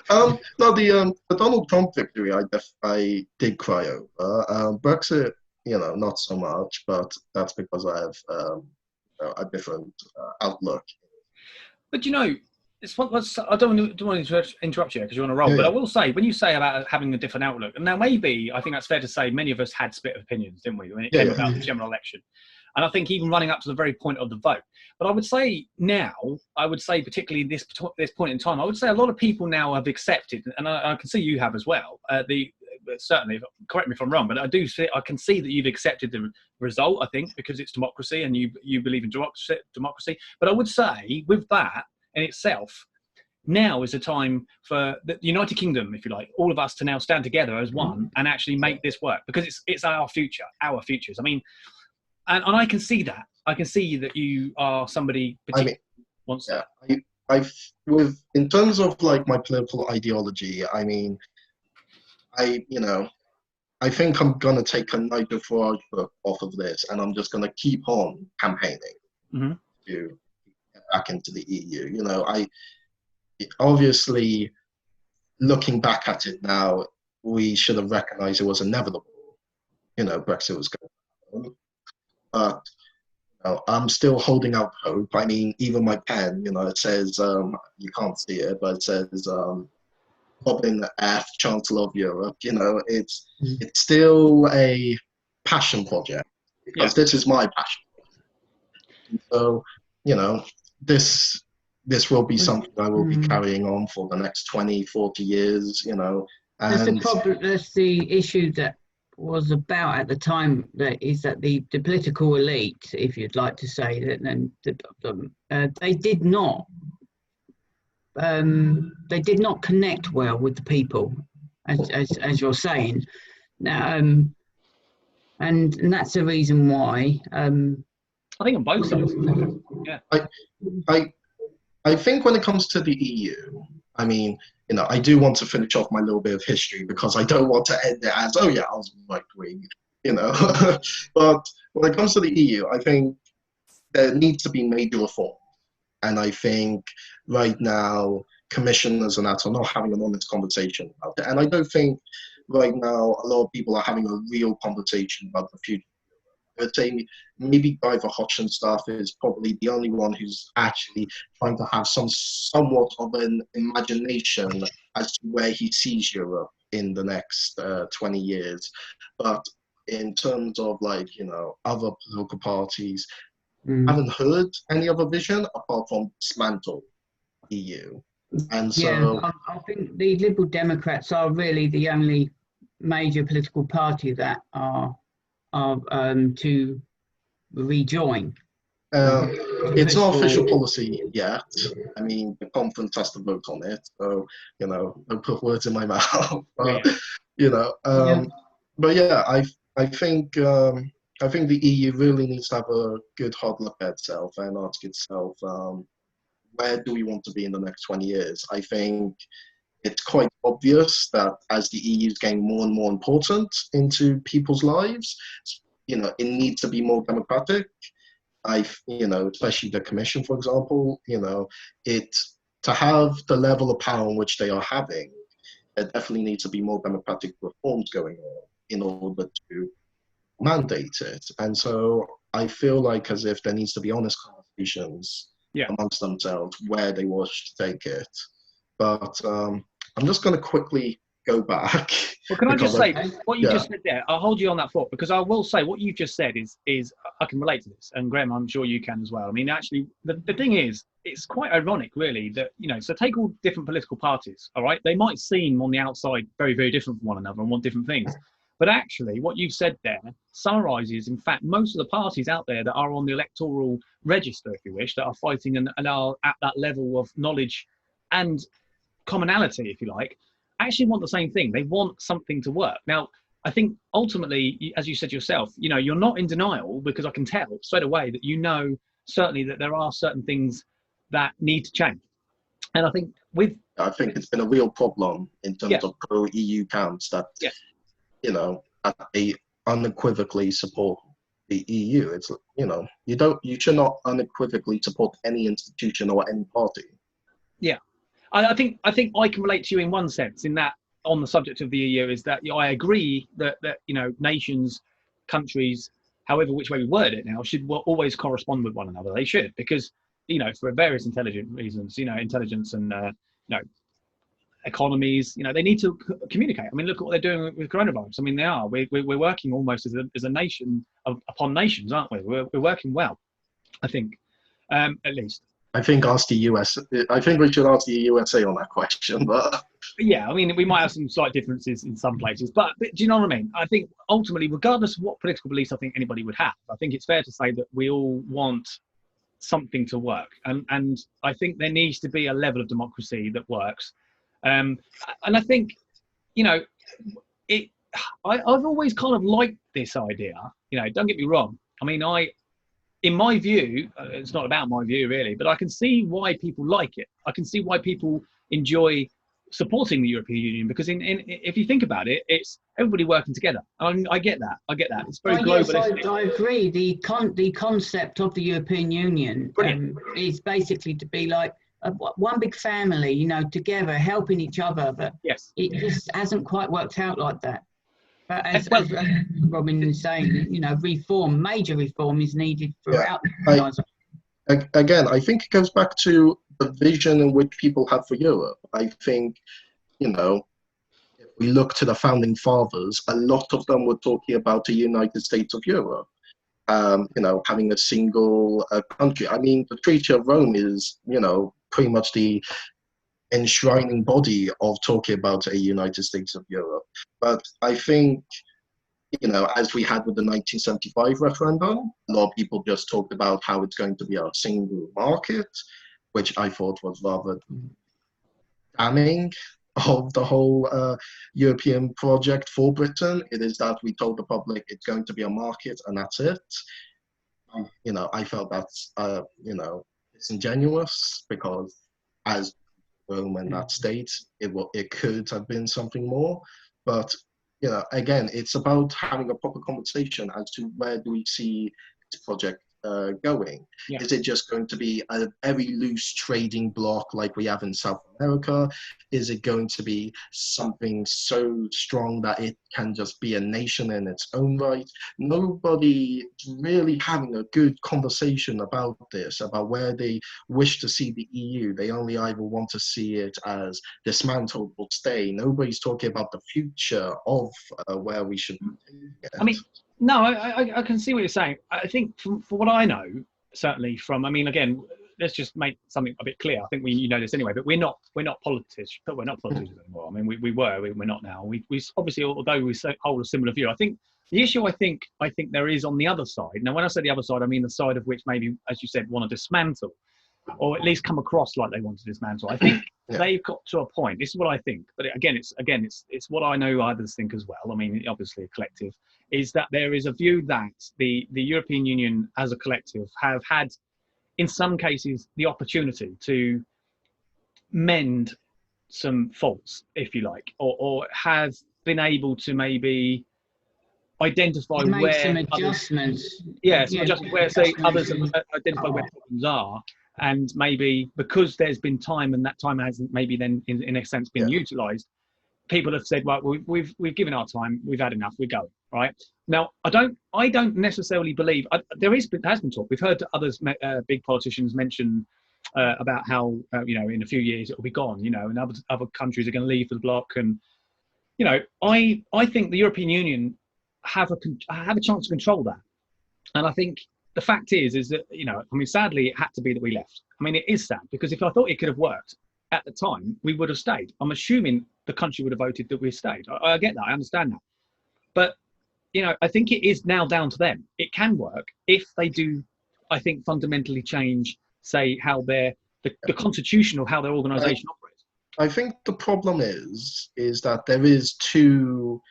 president? No, the Donald Trump victory, I did cry over. Brexit, you know, not so much, but that's because I have a different outlook. But you know, I don't want to interrupt you because you're on a roll, but I will say, when you say about having a different outlook, and now maybe I think that's fair to say many of us had split opinions, didn't we, when it came about the general election? And I think even running up to the very point of the vote. But I would say now, particularly this point in time, I would say a lot of people now have accepted, and I can see you have as well, certainly, correct me if I'm wrong, but I can see that you've accepted the result, I think, because it's democracy and you believe in democracy. But I would say with that in itself, now is a time for the United Kingdom, if you like, all of us to now stand together as one and actually make this work, because it's our future, our futures. I mean, and I can see that. I can see that you are somebody wants that. In terms of like my political ideology, I mean, I think I'm gonna take a Nigel Farage book off of this, and I'm just gonna keep on campaigning to get back into the EU. You know, obviously, looking back at it now, we should have recognised it was inevitable. You know, Brexit was going to happen, but I'm still holding out hope. I mean, even my pen, you know, it says you can't see it, but it says Robin F, Chancellor of Europe. You know, it's still a passion project because this is my passion. So, you know, this this will be something I will be carrying on for the next 20, 40 years, you know. That's the And problem. That's the issue that was about at the time. That is that the political elite, if you'd like to say that, and they did not connect well with the people, as you're saying now, and that's the reason why. I think on both sides. Yeah. I think when it comes to the EU, I mean, you know, I do want to finish off my little bit of history because I don't want to end it as, oh yeah, I was right wing, you know. But when it comes to the EU, I think there needs to be major reform. And I think right now, commissioners and that are not having an honest conversation about it. And I don't think right now a lot of people are having a real conversation about the future. I'd say maybe Guy Verhofstadt stuff is probably the only one who's actually trying to have somewhat of an imagination as to where he sees Europe in the next 20 years. But in terms of, like, you know, other political parties, I haven't heard any other vision apart from dismantle EU. And so I think the Liberal Democrats are really the only major political party that are to rejoin. It's not official policy yet. I mean, the conference has to vote on it, so, you know, don't put words in my mouth. But, you know, but yeah, I think the EU really needs to have a good hard look at itself and ask itself, where do we want to be in the next 20 years? I think it's quite obvious that as the EU is getting more and more important into people's lives, you know, it needs to be more democratic. You know, especially the Commission, for example, you know, to have the level of power in which they are having, there definitely needs to be more democratic reforms going on in order to mandate it. And so I feel like as if there needs to be honest conversations amongst themselves where they wish to take it. But I'm just going to quickly go back. Well, can I just say what you just said there? I'll hold you on that thought, because I will say what you just said is I can relate to this, and Graham, I'm sure you can as well. I mean, actually, the thing is, it's quite ironic, really, that, you know, so take all different political parties, all right? They might seem on the outside very, very different from one another and want different things. But actually, what you've said there summarises, in fact, most of the parties out there that are on the electoral register, if you wish, that are fighting and are at that level of knowledge and commonality, if you like, actually want the same thing. They want something to work. Now, I think ultimately, as you said yourself, you know, you're not in denial, because I can tell straight away that you know certainly that there are certain things that need to change. And I think it's been a real problem in terms of pro-EU camps that, you know, that they unequivocally support the EU. It's, you know, you should not unequivocally support any institution or any party. Yeah. I think I can relate to you in one sense, in that on the subject of the EU, is that, you know, I agree that you know, nations, countries, however which way we word it now, should always correspond with one another. They should, because, you know, for various intelligent reasons, you know, intelligence and you know, economies, you know, they need to communicate. I mean, look at what they're doing with coronavirus. I mean, they are. We're working almost as a nation upon nations, aren't we? We're working well, I think, at least. I think we should ask the USA on that question, but yeah, I mean, we might have some slight differences in some places, but do you know what I mean? I think ultimately, regardless of what political beliefs I think anybody would have, I think it's fair to say that we all want something to work, and I think there needs to be a level of democracy that works, and I think, you know, I've always kind of liked this idea. You know, don't get me wrong. I mean, in my view, it's not about my view really, but I can see why people like it. I can see why people enjoy supporting the European Union, because if you think about it, it's everybody working together. I get that. It's very globalistic. Yes, I agree. The concept of the European Union is basically to be like one big family, you know, together, helping each other. But it just hasn't quite worked out like that. But as Robin is saying, you know, major reform is needed throughout. Again, I think it goes back to the vision in which people have for Europe. I think, you know, if we look to the founding fathers, a lot of them were talking about the United States of Europe, you know, having a single country. I mean, the Treaty of Rome is, you know, pretty much the enshrining body of talking about a United States of Europe. But I think, as we had with the 1975 referendum, a lot of people just talked about how it's going to be a single market, which I thought was rather damning of the whole European project for Britain. It is that we told the public it's going to be a market and that's it. I felt that's, disingenuous, because as Rome and that state, it could have been something more. But, again, it's about having a proper conversation as to where do we see this project going. Yeah. Is it just going to be a very loose trading bloc like we have in South America? Is it going to be something so strong that it can just be a nation in its own right? Nobody really having a good conversation about this, about where they wish to see the EU. They only either want to see it as dismantled or stay. Nobody's talking about the future of where we should be taking it. I mean, no, I can see what you're saying. I think from what I know, certainly from, again, let's just make something a bit clear. I think you know this anyway, but we're not politicians. But we're not politicians anymore. We're not now. We obviously, although we hold a similar view, I think the issue I think there is on the other side. Now, when I say the other side, I mean the side of which maybe, as you said, want to dismantle, or at least come across like they want to dismantle. I think they've got to a point. This is what I think. But it's what I know others think as well. Obviously a collective, is that there is a view that the European Union as a collective have had, in some cases, the opportunity to mend some faults, if you like, or have been able to maybe identify Make some where adjustments. Where, say, others have identified where problems are, and maybe because there's been time and that time hasn't maybe then in a sense been utilised, people have said, well, we've given our time, we've had enough, we're going, right? Now, I don't necessarily believe, there has been talk, we've heard others, big politicians mention about how, in a few years it will be gone, and other countries are going to leave the bloc. And, I think the European Union have a chance to control that. And I think the fact is that, sadly, it had to be that we left. It is sad, because if I thought it could have worked at the time, we would have stayed. I'm assuming the country would have voted that we stayed. I get that. I understand that. But, I think it is now down to them. It can work if they do, I think, fundamentally change, say, how the constitution of how their organisation operates. I think the problem is that there's two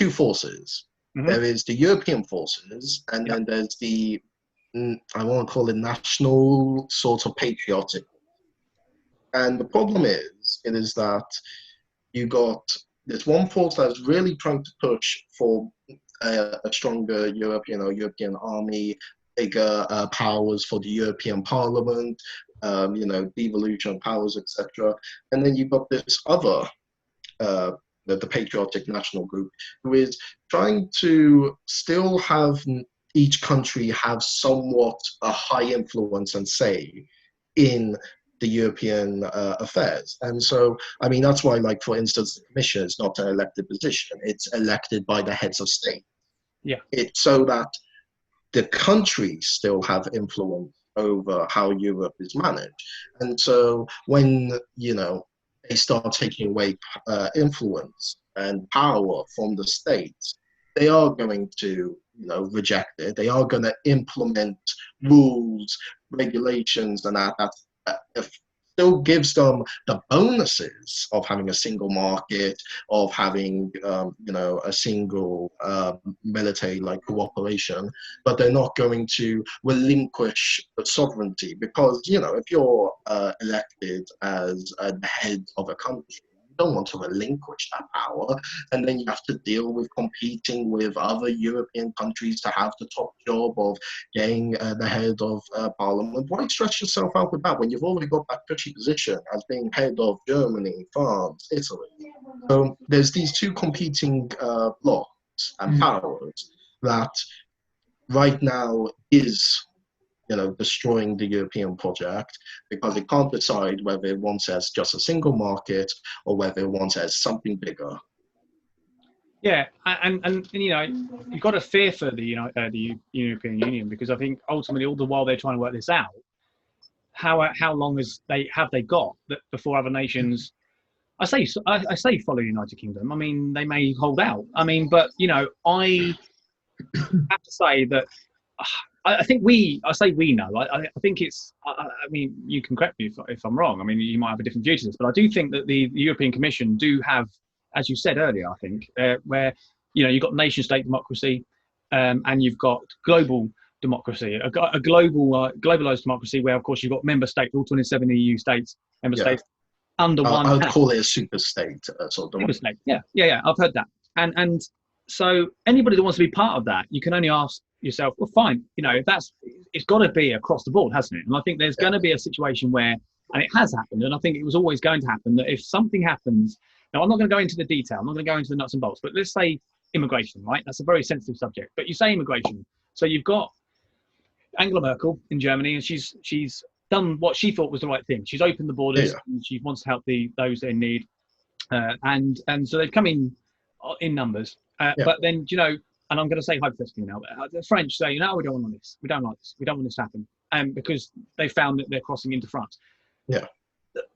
forces. Mm-hmm. There is the European forces, and then there's the, I want to call it national sort of patriotic. And the problem is that there's one force that's really trying to push for a stronger European army, bigger powers for the European Parliament, devolution of powers, etc. And then you've got this other, the patriotic national group, who is trying to still have each country have somewhat a high influence and say in the European affairs. And so, that's why, like, for instance, the Commission is not an elected position. It's elected by the heads of state. Yeah. It's so that the countries still have influence over how Europe is managed. And so when, they start taking away influence and power from the states, they are going to, reject it. They are going to implement rules, regulations, and that still gives them the bonuses of having a single market, of having, a single military like cooperation, but they're not going to relinquish the sovereignty, because, if you're elected as the head of a country, you don't want to relinquish that power, and then you have to deal with competing with other European countries to have the top job of getting the head of parliament. Why stretch yourself out with that when you've already got that cushy position as being head of Germany, France, Italy? So there's these two competing blocks and powers that right now is destroying the European project, because it can't decide whether it wants as just a single market or whether it wants as something bigger. Yeah, and you've got to fear for the European Union, because I think ultimately all the while they're trying to work this out, how long have they got that before other nations? I say follow United Kingdom. I mean, they may hold out. I mean, but I have to say that I think I say we know. I think it's. I mean, you can correct me if I'm wrong. I mean, you might have a different view to this, but I do think that the European Commission do have, as you said earlier, I think, where you've got nation-state democracy, and you've got global democracy, a global globalized democracy, where of course you've got member states, all 27 EU states, member states under one. I would call it a super state. Sort of super state. Yeah. I've heard that, and so anybody that wants to be part of that, you can only ask yourself, well, fine, if it's got to be across the board, hasn't it? And I think there's going to be a situation where, and it has happened, and I think it was always going to happen, that if something happens, now I'm not going to go into the detail, I'm not going to go into the nuts and bolts, but let's say immigration, right? That's a very sensitive subject, but you say immigration. So you've got Angela Merkel in Germany, and she's done what she thought was the right thing. She's opened the borders, and she wants to help those in need, and so they've come in numbers. But then, and I'm going to say hypothetically now, the French say, we don't want this. We don't like this. We don't want this to happen, because they found that they're crossing into France. Yeah.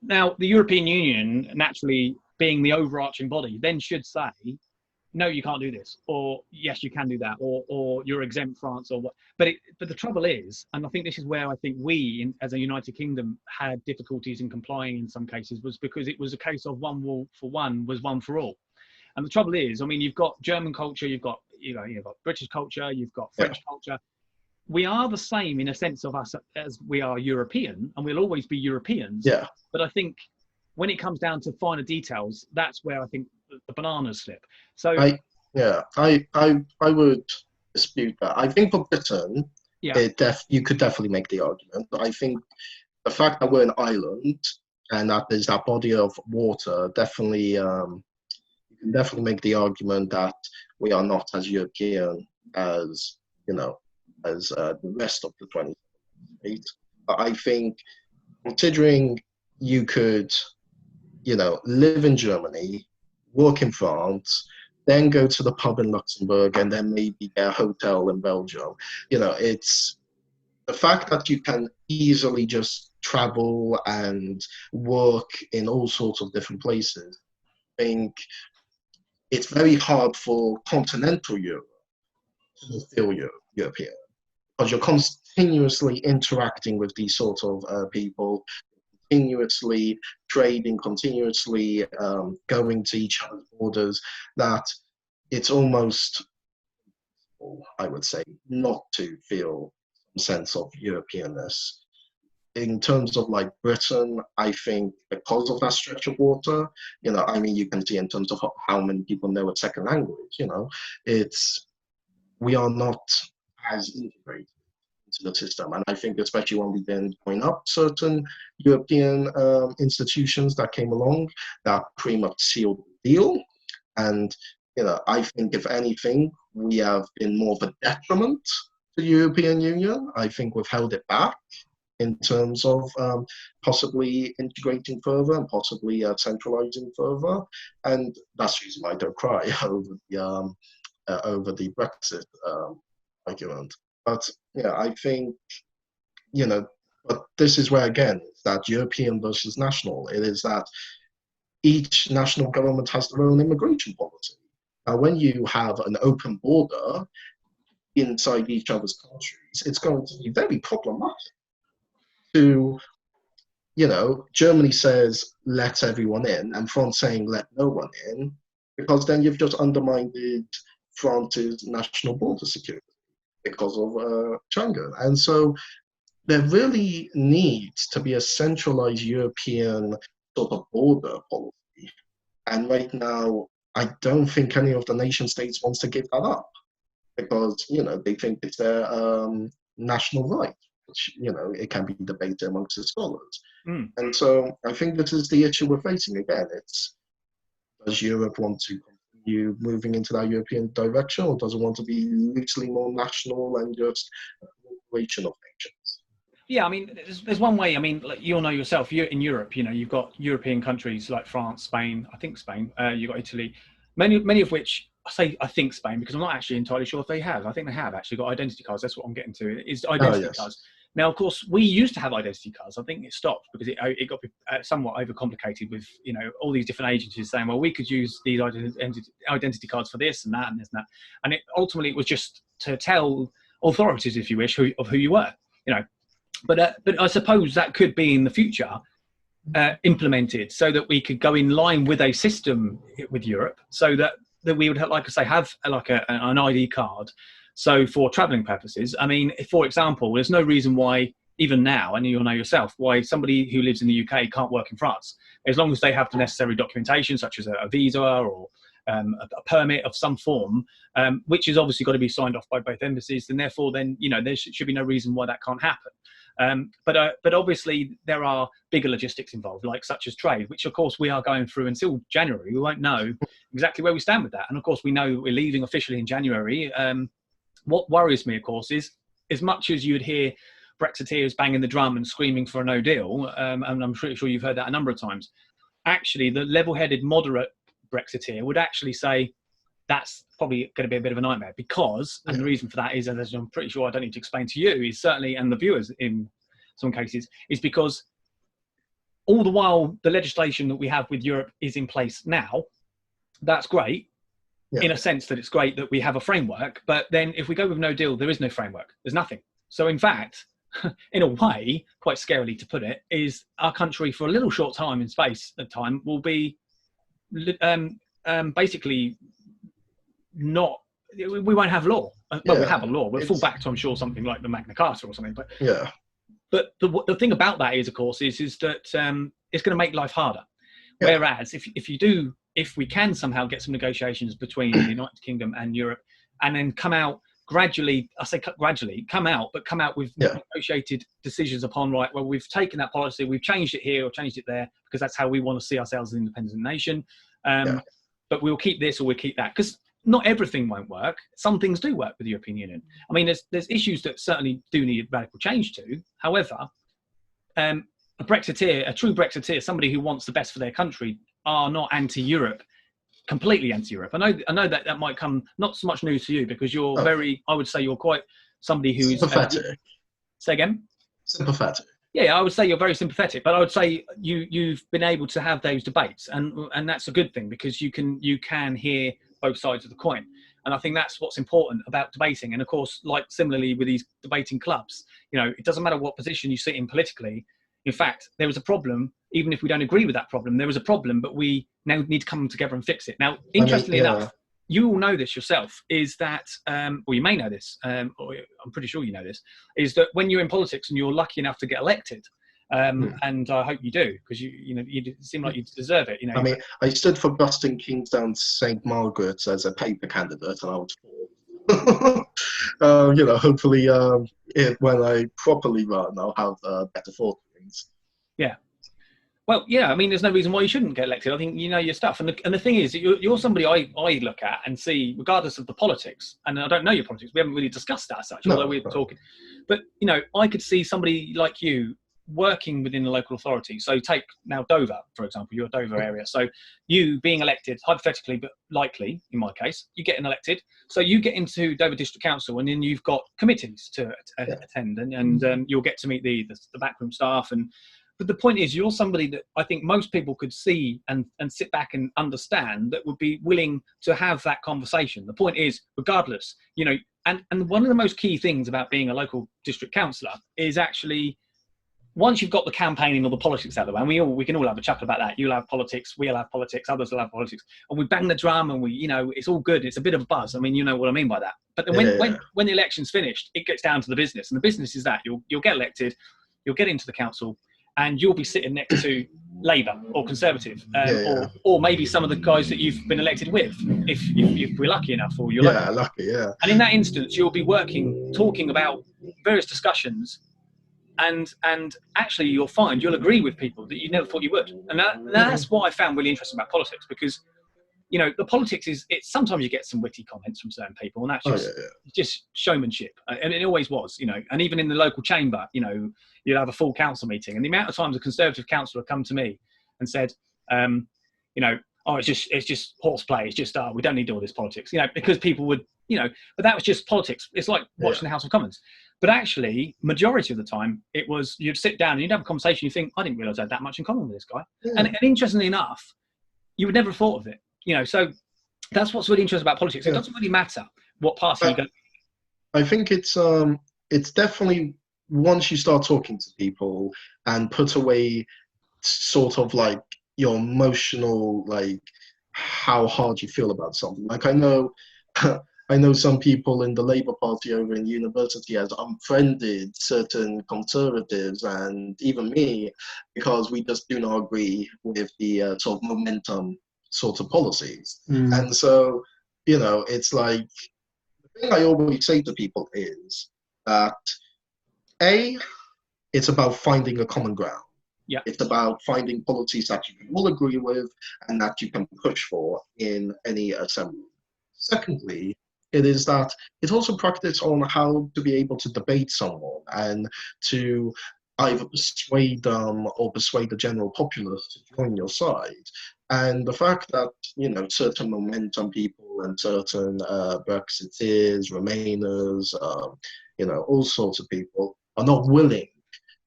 Now, the European Union, naturally being the overarching body, then should say, no, you can't do this, or yes, you can do that, or you're exempt, France, or what. But the trouble is, and I think this is where I think we, as a United Kingdom, had difficulties in complying in some cases, was because it was a case of one rule for one was one for all. And the trouble is, I mean, you've got German culture, you've got British culture, you've got French culture. We are the same in a sense of us as we are European, and we'll always be Europeans. Yeah. But I think when it comes down to finer details, that's where I think the bananas slip. So I would dispute that. I think for Britain, you could definitely make the argument. I think the fact that we're an island and that there's that body of water definitely. You can definitely make the argument that we are not as European as the rest of the 27 states. But I think, considering you could, live in Germany, work in France, then go to the pub in Luxembourg, and then maybe get a hotel in Belgium. It's the fact that you can easily just travel and work in all sorts of different places. I think it's very hard for continental Europe to feel European, because you're continuously interacting with these sort of people, continuously trading, continuously going to each other's borders, that it's almost, I would say, not to feel some sense of Europeanness. In terms of like Britain, I think because of that stretch of water, you can see in terms of how many people know a second language, we are not as integrated into the system. And I think especially when we've been going up certain European institutions that came along that pretty much sealed the deal. And, I think if anything, we have been more of a detriment to the European Union. I think we've held it back in terms of possibly integrating further and possibly centralizing further. And that's the reason why I don't cry over the Brexit argument. But I think, but this is where, again, it's that European versus national. It is that each national government has their own immigration policy. Now, when you have an open border inside each other's countries, it's going to be very problematic. Germany says, let everyone in, and France saying, let no one in, because then you've just undermined France's national border security because of Schengen. And so there really needs to be a centralized European sort of border policy. And right now, I don't think any of the nation states wants to give that up, because, they think it's their national right. Which, it can be debated amongst the scholars. And so I think this is the issue we're facing again. It's, does Europe want to continue moving into that European direction, or does it want to be loosely more national and just a cooperation of nations? Yeah, I mean, there's one way. I mean, you'll know yourself, you're in Europe, you've got European countries like France, Spain, I think Spain, you've got Italy, many of which, I think Spain, because I'm not actually entirely sure if they have. I think they have actually got identity cards. That's what I'm getting to, is identity cards. Now, of course, we used to have identity cards. I think it stopped because it got somewhat overcomplicated with, all these different agencies saying, well, we could use these identity cards for this and that and this and that. And ultimately it was just to tell authorities, if you wish, of who you were, But I suppose that could be in the future implemented so that we could go in line with a system with Europe, so that we would, like I say, have like an ID card. So for travelling purposes, I mean, for example, there's no reason why, even now, and you'll know yourself, why somebody who lives in the UK can't work in France, as long as they have the necessary documentation, such as a visa or a permit of some form, which is obviously got to be signed off by both embassies. And therefore, then there should be no reason why that can't happen. But obviously there are bigger logistics involved, like such as trade, which of course we are going through until January. We won't know exactly where we stand with that. And of course we know we're leaving officially in January. What worries me, of course, is as much as you'd hear Brexiteers banging the drum and screaming for a no deal, and I'm pretty sure you've heard that a number of times, actually the level-headed moderate Brexiteer would actually say that's probably going to be a bit of a nightmare, because, and the reason for that is, as I'm pretty sure I don't need to explain to you, is certainly, and the viewers in some cases, is because all the while the legislation that we have with Europe is in place now. That's great. In a sense that it's great that we have a framework, but then if we go with no deal, there is no framework. There's nothing. So in fact, in a way, quite scarily to put it, is our country for a little short time in space at time will be basically not, we won't have law. Well, we have a law. We'll fall back to, I'm sure, something like the Magna Carta or something. But But the thing about that is, of course, is that it's going to make life harder. Whereas if we can somehow get some negotiations between the United Kingdom and Europe, and then come out gradually, I say gradually, come out with negotiated decisions upon, right, well, we've taken that policy, we've changed it here or changed it there, because that's how we want to see ourselves as an independent nation. But we'll keep this or we'll keep that. Because not everything won't work. Some things do work with the European Union. I mean, there's issues that certainly do need radical change to. However, a Brexiteer, a true Brexiteer, somebody who wants the best for their country, are not anti-Europe, completely anti-Europe. I know that might come not so much news to you, because you're I would say you're quite somebody who is sympathetic. Say again? Sympathetic. Yeah, I would say you're very sympathetic, but I would say you've been able to have those debates, and that's a good thing, because you can hear both sides of the coin. And I think that's what's important about debating. And of course, like similarly with these debating clubs, it doesn't matter what position you sit in politically. In fact, there was a problem, even if we don't agree with that problem, there was a problem, but we now need to come together and fix it. Now, interestingly enough, you all know this yourself, is that, or you may know this, or I'm pretty sure you know this, is that when you're in politics and you're lucky enough to get elected, and I hope you do, because you seem like you deserve it. I mean, I stood for Busting Kingsdown St. Margaret's as a paper candidate, and I was hopefully when I properly run, I'll have better fortunes. Yeah. Well, yeah, I mean, there's no reason why you shouldn't get elected. I think you know your stuff. And the thing is, you're somebody I look at and see, regardless of the politics, and I don't know your politics, we haven't really discussed that as such, although we're talking. But, I could see somebody like you working within the local authority. So take now Dover, for example, you're a Dover area. So you being elected, hypothetically, but likely, in my case, you get elected. So you get into Dover District Council, and then you've got committees to attend, and you'll get to meet the backroom staff. But the point is, you're somebody that I think most people could see and sit back and understand, that would be willing to have that conversation. The point is, regardless, and one of the most key things about being a local district councillor is actually, once you've got the campaigning or the politics out of the way, and we can all have a chuckle about that. You'll have politics, we'll have politics, others will have politics, and we bang the drum, and it's all good. It's a bit of a buzz. I mean, you know what I mean by that. But then when the election's finished, it gets down to the business, and the business is that you'll get elected, you'll get into the council, and you'll be sitting next to Labour or Conservative, or maybe some of the guys that you've been elected with, if we're lucky enough, or you're lucky. And in that instance, you'll be talking about various discussions, and actually you'll agree with people that you never thought you would. And that's what I found really interesting about politics, because the politics is, it's sometimes you get some witty comments from certain people, and that's just showmanship. And it always was, and even in the local chamber, you'll have a full council meeting, and the amount of times a Conservative councillor come to me and said, oh, it's just horseplay. It's just we don't need all this politics, because people would, but that was just politics. It's like watching the House of Commons. But actually, majority of the time, it was you'd sit down and you'd have a conversation. You think, I didn't realise I had that much in common with this guy. Yeah. And interestingly enough, you would never have thought of it. So that's what's really interesting about politics. It doesn't really matter what party you go. I think it's definitely once you start talking to people and put away sort of like your emotional, like how hard you feel about something. Like I know some people in the Labour Party over in university has unfriended certain conservatives and even me because we just do not agree with the sort of momentum sort of policies. And so, it's like, the thing I always say to people is that it's about finding a common ground. Yeah. It's about finding policies that you can all agree with and that you can push for in any assembly. Secondly, it is that it's also practice on how to be able to debate someone and to either persuade them or persuade the general populace to join your side. And the fact that, certain momentum people and certain Brexiteers, Remainers, all sorts of people are not willing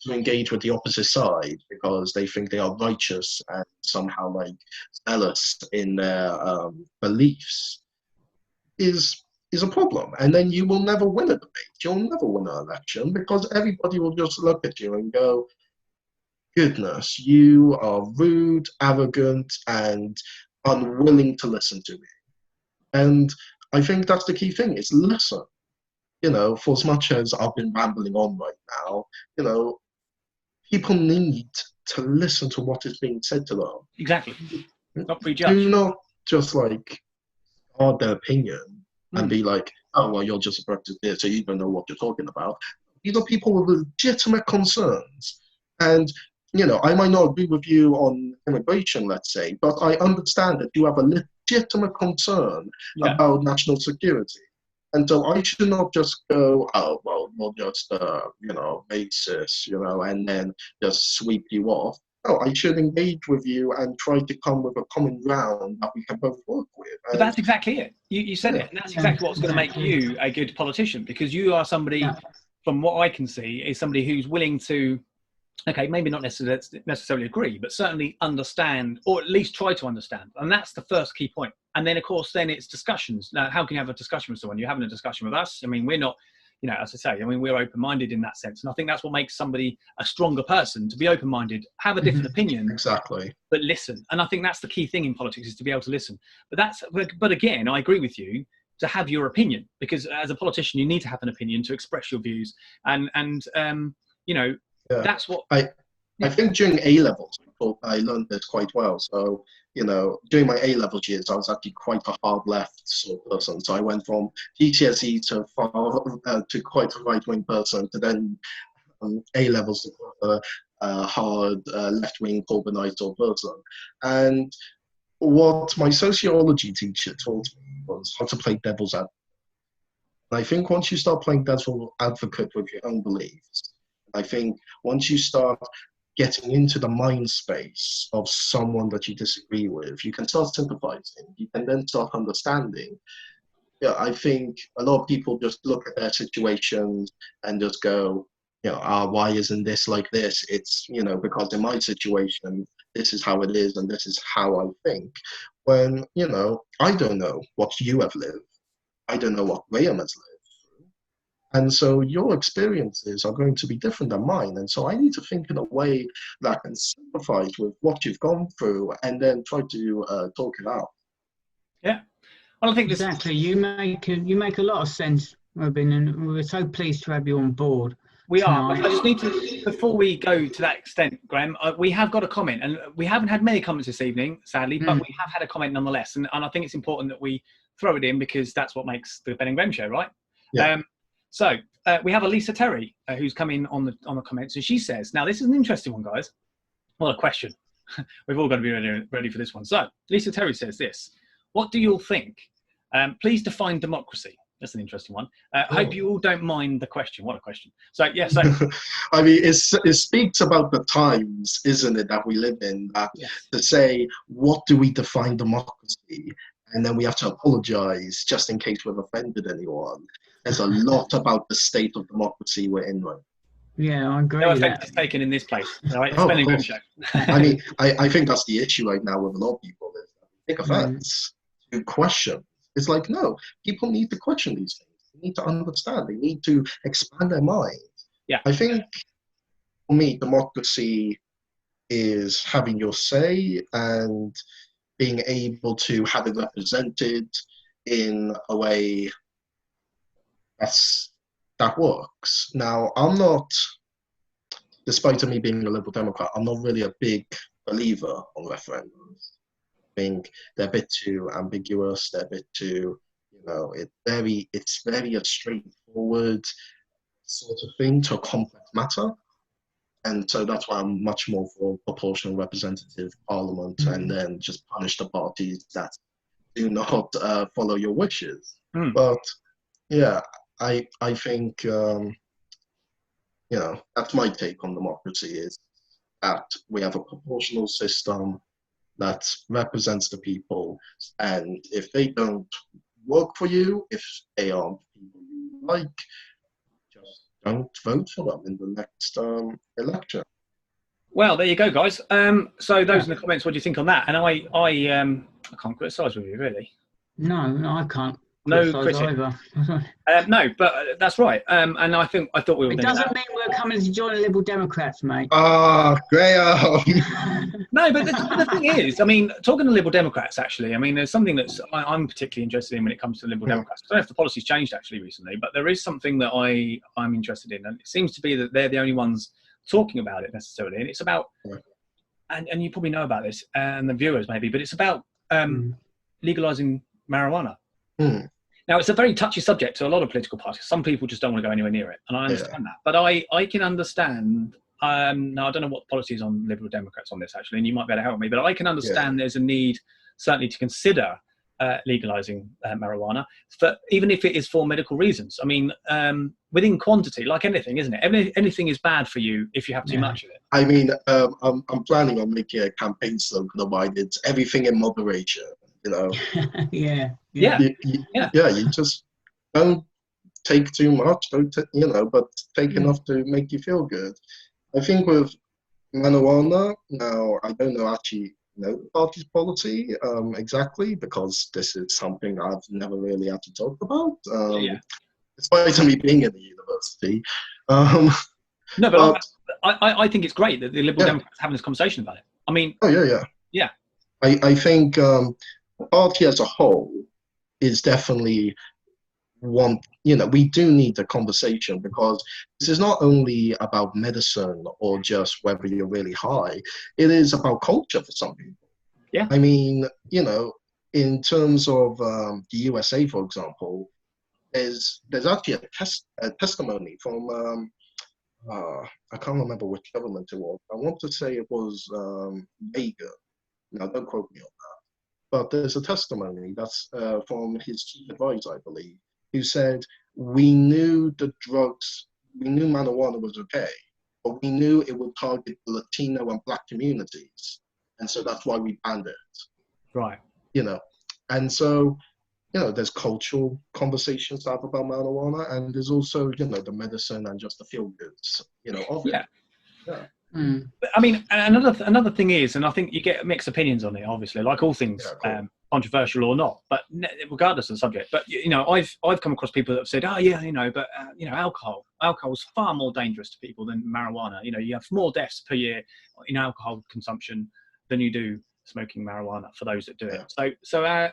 to engage with the opposite side because they think they are righteous and somehow like zealous in their beliefs is a problem. And then you will never win a debate. You'll never win an election because everybody will just look at you and go, goodness, you are rude, arrogant, and unwilling to listen to me. And I think that's the key thing, is listen. For as much as I've been rambling on right now, people need to listen to what is being said to them. Exactly. Not prejudge. Do not just like start their opinion and be like, oh, well, you're just a Brexiteer, so you don't know what you're talking about. These are people with legitimate concerns. And, I might not agree with you on immigration, let's say, but I understand that you have a legitimate concern about national security. And so I should not just go, oh, well, you're just, racist, and then just sweep you off. No, I should engage with you and try to come with a common ground that we can both work with. But that's exactly it. You said it. And that's exactly what's going to make you a good politician, because you are somebody, from what I can see, is somebody who's willing to, okay, maybe not necessarily agree, but certainly understand, or at least try to understand. And that's the first key point. And then, of course, then it's discussions. Now, how can you have a discussion with someone? You're having a discussion with us. I mean, we're not, as I say, we're open-minded in that sense. And I think that's what makes somebody a stronger person, to be open-minded, have a different opinion. Exactly. But listen. And I think that's the key thing in politics, is to be able to listen. But again, I agree with you, to have your opinion, because as a politician, you need to have an opinion to express your views. That's what I think during A levels I learned this quite well. So during my A level years, I was actually quite a hard left sort of person. So I went from GCSE to quite a right wing person, to then A levels to a hard left wing Corbynite sort of person. And what my sociology teacher taught me was how to play devil's advocate. And I think once you start playing devil's advocate with your own beliefs, I think once you start getting into the mind space of someone that you disagree with, you can start sympathizing. You can then start understanding. Yeah, I think a lot of people just look at their situations and just go, why isn't this like this? It's, because in my situation, this is how it is and this is how I think. When, I don't know what you have lived. I don't know what Graham has lived. And so your experiences are going to be different than mine. And so I need to think in a way that can sympathize with what you've gone through and then try to talk it out. Yeah. Well, I think exactly. You make a lot of sense, Robin, and we're so pleased to have you on board. We are. I just need to, before we go to that extent, Graham, we have got a comment, and we haven't had many comments this evening, sadly, but we have had a comment nonetheless. And I think it's important that we throw it in, because that's what makes the Ben&Grem Show, right? Yeah. So we have Elisa Terry, who's come in on the comments, and she says, now this is an interesting one, guys. Well, a question. We've all got to be ready for this one. So Lisa Terry says this: what do you all think? Please define democracy. That's an interesting one. I hope you all don't mind the question. What a question. So, yeah, so... I mean, it speaks about the times, isn't it, that we live in, that to say, what do we define democracy? And then we have to apologize just in case we've offended anyone. There's a lot about the state of democracy we're in right. Yeah, I agree. No with offense that. is taken in this place. All right, it's Ben&Grem Show. I mean, I think that's the issue right now with a lot of people. Is they take offense to question. It's like, no, people need to question these things. They need to understand. They need to expand their mind. Yeah. I think, for me, democracy is having your say and being able to have it represented in a way that works. Now, I'm not, despite me being a Liberal Democrat, I'm not really a big believer on referendums. I think they're a bit too ambiguous. They're a bit too, it's very a straightforward sort of thing to a complex matter. And so that's why I'm much more for proportional representative parliament and then just punish the parties that do not follow your wishes. But yeah, I think, that's my take on democracy, is that we have a proportional system that represents the people, and if they don't work for you, if they aren't people you like, just don't vote for them in the next election. Well, there you go, guys. So those in the comments, what do you think on that? And I can't criticise with you, really. No, I can't. No critic. No, but that's right. And I thought we were. It doesn't mean we're coming to join the Liberal Democrats, mate. Ah, Graham. No, but the thing is, I mean, talking to Liberal Democrats, actually, I mean, there's something that I'm particularly interested in when it comes to Liberal Democrats. I don't know if the policy's changed actually recently, but there is something that I'm interested in, and it seems to be that they're the only ones talking about it necessarily, and it's about, and you probably know about this, and the viewers maybe, but it's about legalising marijuana. Now, it's a very touchy subject to a lot of political parties. Some people just don't want to go anywhere near it, and I understand that. But I can understand, now I don't know what the policy is on Liberal Democrats on this, actually, and you might be able to help me, but I can understand there's a need, certainly, to consider legalising marijuana, even if it is for medical reasons. I mean, within quantity, like anything, isn't it? Anything is bad for you if you have too much of it. I mean, I'm planning on making a campaign slogan of mine. It's everything in moderation. Yeah. You just don't take too much, but take enough to make you feel good. I think with marijuana, now I don't know the party's policy exactly, because this is something I've never really had to talk about, despite me being in the university. No, but I think it's great that the Liberal Democrats are having this conversation about it. I mean, yeah. I think the party as a whole is definitely we do need a conversation, because this is not only about medicine or just whether you're really high. It is about culture for some people. Yeah. I mean, in terms of the USA, for example, there's actually a testimony from, I can't remember which government it was. I want to say it was Reagan. Now, don't quote me on that. But there's a testimony that's from his chief advisor, I believe, who said, we knew marijuana was okay, but we knew it would target the Latino and Black communities. And so that's why we banned it. Right. And so, there's cultural conversations to have about marijuana, and there's also, the medicine and just the feel-goods, of it. Yeah. But, I mean, another thing is, and I think you get mixed opinions on it, obviously, like all things, controversial or not, but regardless of the subject. But I've come across people that have said, alcohol's far more dangerous to people than marijuana. You have more deaths per year in alcohol consumption than you do smoking marijuana for those that do it.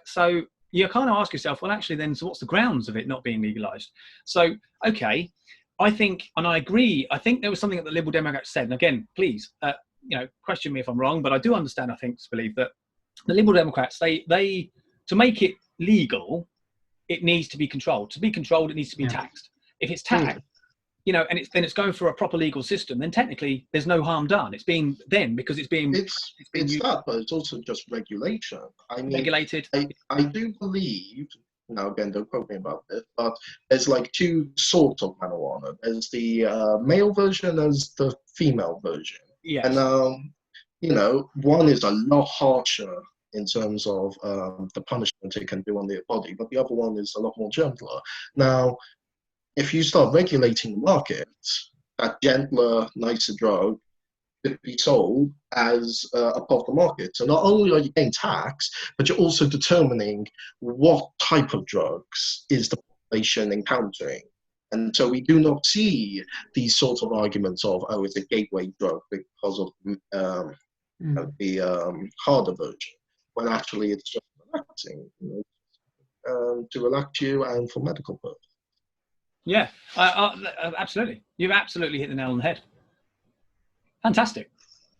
So you kind of ask yourself, well, actually, then, so what's the grounds of it not being legalised? So, okay. I think, and I agree, I think there was something that the Liberal Democrats said, and again, please, question me if I'm wrong, but I do understand, I think, to believe that the Liberal Democrats, they to make it legal, it needs to be controlled. To be controlled, it needs to be taxed. If it's taxed, and it's going for a proper legal system, then technically there's no harm done. It's being because it's being... It's that, but it's also just regulation. I mean, regulated. I do believe now again, don't quote me about this, but there's like two sorts of marijuana. There's the male version, there's the female version. Yes. And one is a lot harsher in terms of the punishment it can do on their body, but the other one is a lot more gentler. Now, if you start regulating the market, that gentler, nicer drug could be sold as a part of the market. So not only are you paying tax, but you're also determining what type of drugs is the population encountering. And so we do not see these sorts of arguments of, oh, it's a gateway drug because of the harder version, when actually it's just relaxing, to relax you and for medical purposes. Yeah, absolutely. You've absolutely hit the nail on the head. Fantastic.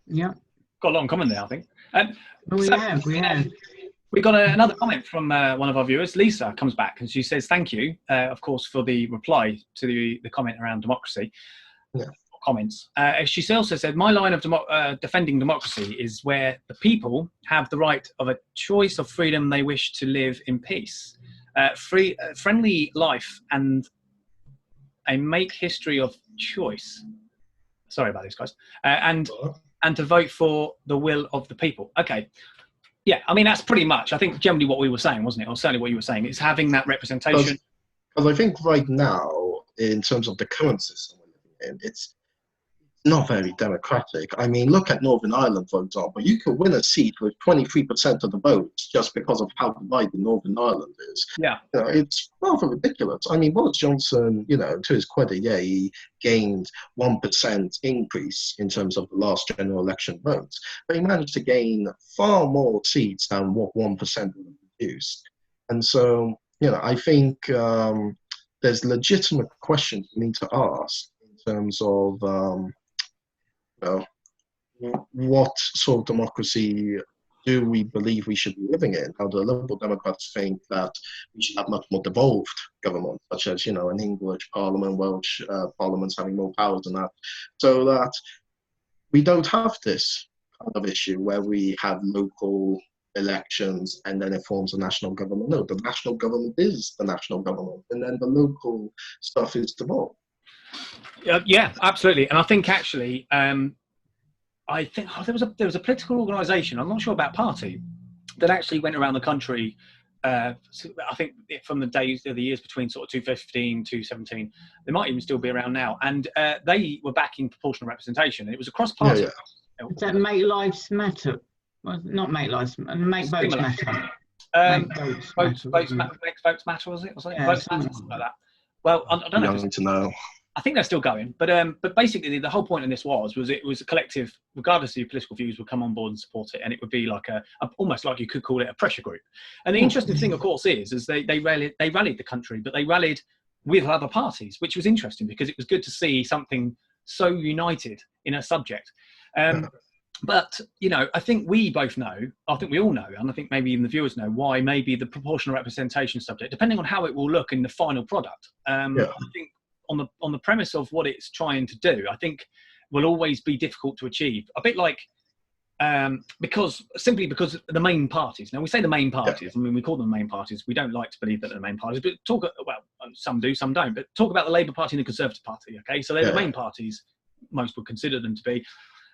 Yeah. Got a lot in common there, I think. We have. We got another comment from one of our viewers. Lisa comes back and she says, thank you, of course, for the reply to the comment around democracy. Yeah. Comments. She also said, my line of defending democracy is where the people have the right of a choice of freedom they wish to live in peace. Friendly life and a make history of choice. Sorry about this, guys. And to vote for the will of the people. Okay. Yeah, I mean, that's pretty much, I think, generally what we were saying, wasn't it? Or certainly what you were saying. It's having that representation. Because I think right now, in terms of the current system we're living in, it's not very democratic. I mean, look at Northern Ireland, for example. You could win a seat with 23% of the votes just because of how divided Northern Ireland is. Yeah. It's rather ridiculous. I mean, Boris Johnson, to his credit, yeah, he gained 1% increase in terms of the last general election votes, but he managed to gain far more seats than what 1% would have produced. And so, I think there's legitimate questions we need to ask in terms of what sort of democracy do we believe we should be living in? How the Liberal Democrats think that we should have much more devolved government, such as, an English Parliament, Welsh parliaments having more powers than that, so that we don't have this kind of issue where we have local elections and then it forms a national government. No, the national government is the national government, and then the local stuff is devolved. Yeah, absolutely. And I think actually, there was a political organisation, I'm not sure about party, that actually went around the country. I think from the years between sort of 2015, 2017, they might even still be around now. And they were backing proportional representation. It was across party. Yeah. Is that Make Lives Matter? Well, not Make Lives Matter. Make Votes Matter. Make Votes Matter, was it? Or something? Votes Matter, something like that. Well, I don't know. Young to know. I think they're still going, but basically the whole point in this was it was a collective, regardless of your political views, would come on board and support it, and it would be like almost like you could call it a pressure group. And the interesting thing, of course, is they rallied the country, but they rallied with other parties, which was interesting because it was good to see something so united in a subject. But I think we both know, I think we all know, and I think maybe even the viewers know why maybe the proportional representation subject, depending on how it will look in the final product. I think on the premise of what it's trying to do, I think will always be difficult to achieve. A bit like because the main parties. Now we say the main parties. I mean, we call them main parties. We don't like to believe that they're the main parties, but some do, some don't. But talk about the Labour Party and the Conservative Party. Okay, so they're the main parties. Most would consider them to be,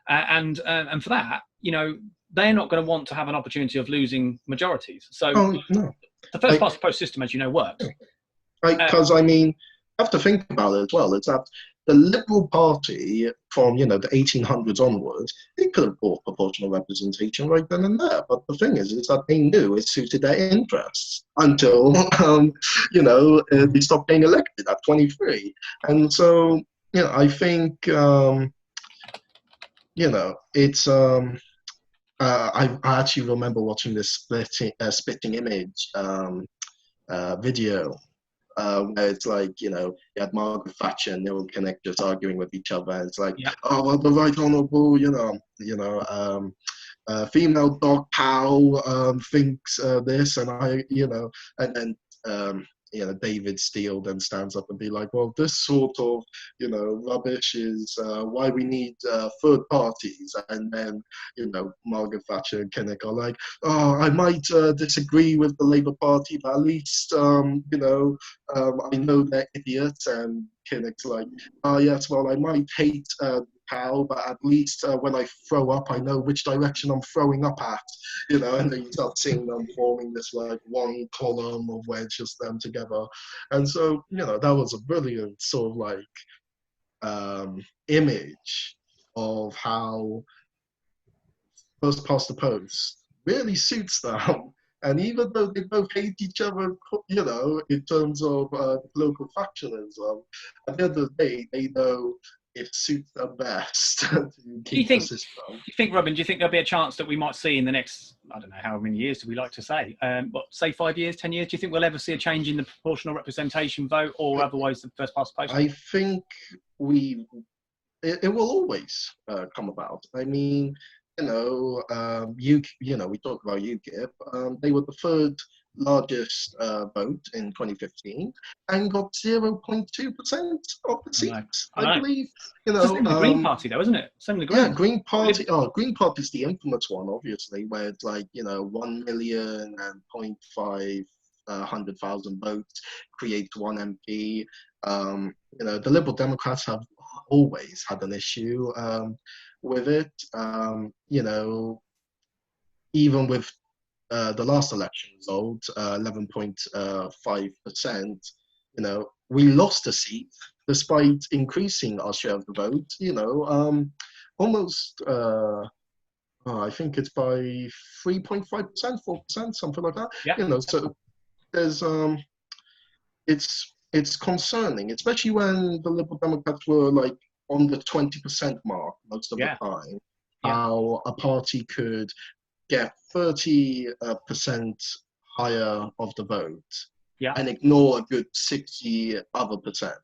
and for that, they're not going to want to have an opportunity of losing majorities. So the first past the post system, as you know, works. Because I mean, have to think about it as well. It's that the Liberal Party from the 1800s onwards, it could have brought proportional representation right then and there. But the thing is that they knew it suited their interests until they stopped being elected at 23. And so I think it's I actually remember watching this spitting image video. Where it's like, you had Margaret Thatcher and Neil Kinnock just arguing with each other. And it's like, oh, well, the Right Honourable, female dog cow thinks this, and I, and then David Steele then stands up and be like, well, this sort of, rubbish is why we need third parties. And then, Margaret Thatcher and Kinnock are like, oh, I might disagree with the Labour Party, but at least, I know they're idiots. And Kinnock's like, oh, yes, well, I might hate cow, but at least when I throw up, I know which direction I'm throwing up at, and then you start seeing them forming this like one column of where it's just them together. And so, that was a brilliant sort of like image of how first past the post really suits them. And even though they both hate each other, in terms of local factionalism, at the end of the day, they know it suits them best to keep the system. Do you think, Robin, do you think there'll be a chance that we might see in the next, I don't know how many years do we like to say, say 5 years, 10 years, do you think we'll ever see a change in the proportional representation vote, or otherwise the first past the post? I think it will always come about. I mean, we talked about UKIP. They were the third largest vote in 2015 and got 0.2% of the seats. I believe. Same the Green Party, though, isn't it? Same the Green. Yeah, Green Party. Oh, Green Party is the infamous one, obviously, where it's like 1 million and 100,000 votes creates one MP. The Liberal Democrats have always had an issue with it. Even with the last election result, 11.5%, we lost a seat despite increasing our share of the vote, almost, I think it's by 3.5%, 4%, something like that. Yeah. So there's, it's concerning, especially when the Liberal Democrats were like on the 20% mark most of the time, how a party could get 30% higher of the vote and ignore a good 60 other percent.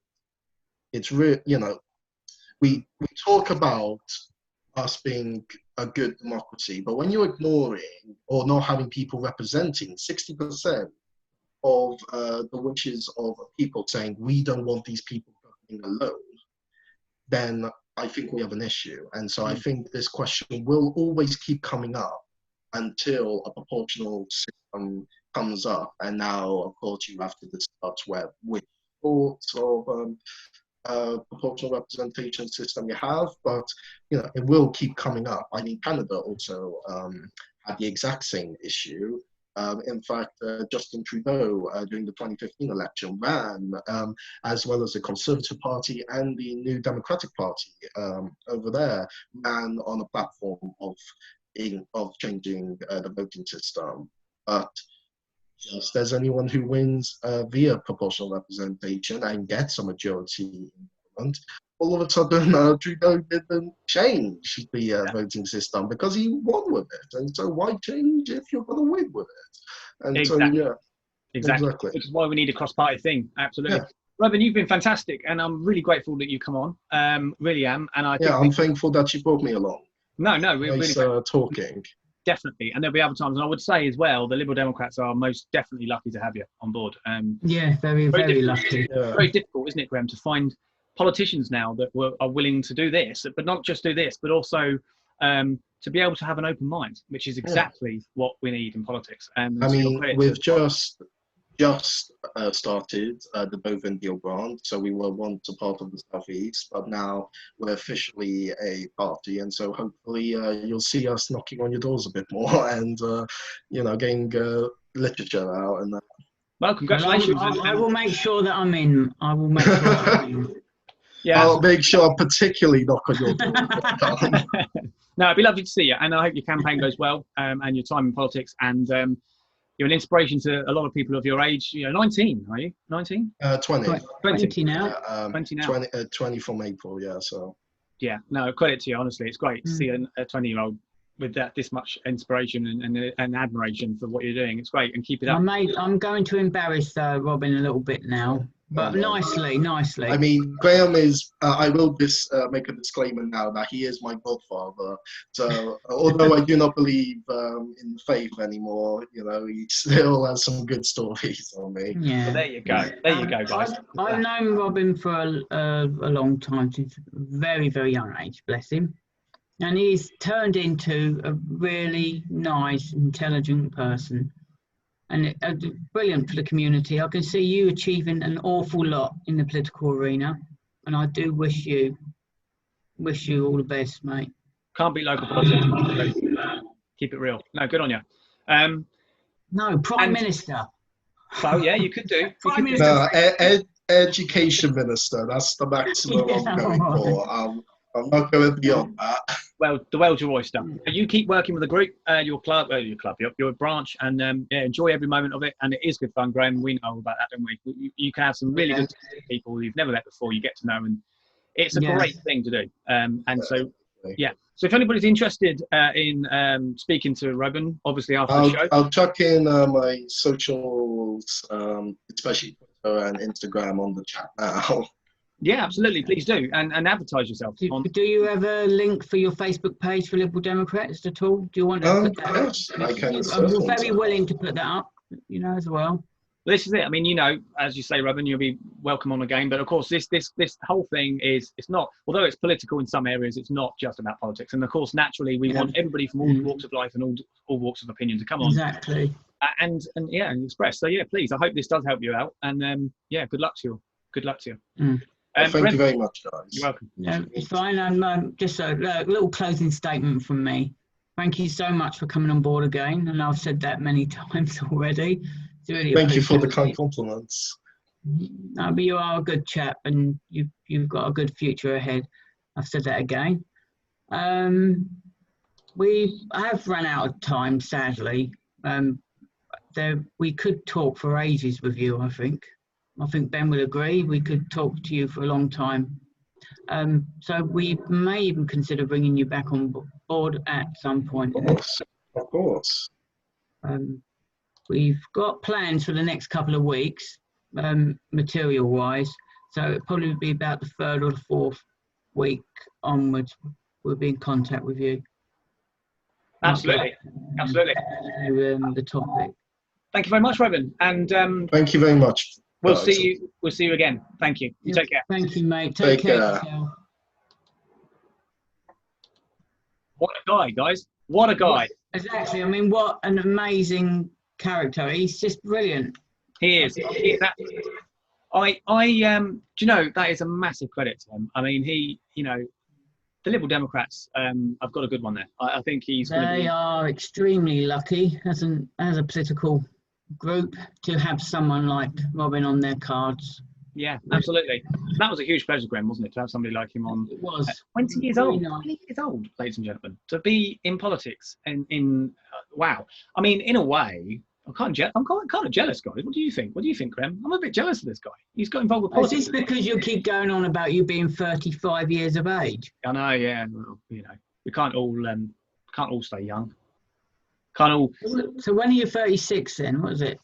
It's real, we talk about us being a good democracy, but when you're ignoring or not having people representing 60% of the wishes of people saying we don't want these people governing alone, then I think we have an issue. And so I think this question will always keep coming up until a proportional system comes up. And now, of course, you have to discuss which sorts of proportional representation system you have, but it will keep coming up. I mean, Canada also had the exact same issue. In fact, Justin Trudeau, during the 2015 election, ran, as well as the Conservative Party and the New Democratic Party over there, ran on a platform of changing the voting system. But just as anyone who wins via proportional representation and gets a majority in government, all of a sudden Trudeau didn't change the voting system because he won with it. And so why change if you're going to win with it? And exactly. So, Exactly. Which is why we need a cross-party thing. Absolutely. Yeah. Robin, you've been fantastic, and I'm really grateful that you come on. Really am. And I think I'm thankful that you brought me along. No, we're nice, really talking. Definitely, and there'll be other times. And I would say as well, the Liberal Democrats are most definitely lucky to have you on board. Very lucky. Yeah. Very difficult, isn't it, Graham, to find politicians now that are willing to do this, but not just do this, but also to be able to have an open mind, which is exactly what we need in politics. I mean, we've just started the Bovin Deal Grant, so we were once a part of the Southeast, but now we're officially a party, and so hopefully you'll see us knocking on your doors a bit more and getting literature out and that. Well, congratulations. I will make sure that I'm in. I will make sure I'm in. Yeah. I'll make sure I particularly knock on your door. No, it'd be lovely to see you, and I hope your campaign goes well, and your time in politics, and you're an inspiration to a lot of people of your age. 19, are you? 19? 20. 20 now. 20 now. 20 from April, yeah. So. Yeah, no, credit to you, honestly. It's great to see a 20-year-old with this much inspiration and admiration for what you're doing. It's great, and keep it up. I'm going to embarrass Robin a little bit now. But nicely. I mean, Graham is, I will just make a disclaimer now that he is my godfather. So, although I do not believe in faith anymore, you know, he still has some good stories on me. Yeah. Well, there you go. There you go, guys. I've known Robin for a long time, since a very, very young age, bless him. And he's turned into a really nice, intelligent person. And brilliant for the community. I can see you achieving an awful lot in the political arena, and I do wish you all the best, mate. Can't beat local politics. Keep it real. No, good on you. No, Prime Minister. So yeah, you could do. Prime Minister. No, education minister. That's the maximum I'm going for. I'm not going beyond that. Well, the world's your oyster. You keep working with the group, your branch, and enjoy every moment of it. And it is good fun, Graham. We know about that, don't we? You can have some really good people you've never met before. You get to know, and it's a great thing to do. So if anybody's interested in speaking to Robin, obviously after the show, I'll chuck in my socials, especially Twitter and Instagram, on the chat now. Yeah, absolutely. Please do, and advertise yourself. Do you have a link for your Facebook page for Liberal Democrats at all? Do you want to put that up? I can. I'm very willing to put that up, as well. This is it. I mean, as you say, Robin, you'll be welcome on again. But of course, this whole thing it's not, although it's political in some areas, it's not just about politics. And of course, naturally, we want everybody from all walks of life and all walks of opinion to come on. Exactly. And express. So yeah, please. I hope this does help you out. And good luck to you. Good luck to you. Thank you very much, guys. You're welcome. No, it's fine. Just a little closing statement from me. Thank you so much for coming on board again. And I've said that many times already. Really thank you for the kind compliments. No, but you are a good chap, and you've got a good future ahead. I've said that again. We have run out of time, sadly. We could talk for ages with you, I think. I think Ben will agree. We could talk to you for a long time. So we may even consider bringing you back on board at some point. Of course. We've got plans for the next couple of weeks, material-wise. So it'll probably be about the 3rd or the 4th week onwards. We'll be in contact with you. Absolutely. The topic. Thank you very much, Robin. And thank you very much. We'll see you again. Thank you. You take care. Thank you, mate. Take care. What a guy, guys. What a guy. Exactly. I mean, what an amazing character. He's just brilliant. He is. Do you know, that is a massive credit to him. I mean, the Liberal Democrats have got a good one there. I think They are extremely lucky as a political group to have someone like Robin on their cards. Yeah, absolutely. That was a huge pleasure, Graham, wasn't it, to have somebody like him on? It was. 20 years old. 20 years old, ladies and gentlemen. To be in politics wow. I mean, in a way, I'm kind of jealous, guys. What do you think? What do you think, Graham? I'm a bit jealous of this guy. He's got involved with politics. Is this because you keep going on about you being 35 years of age? I know, yeah. Well, we can't all stay young. So when are you 36 then? What is it?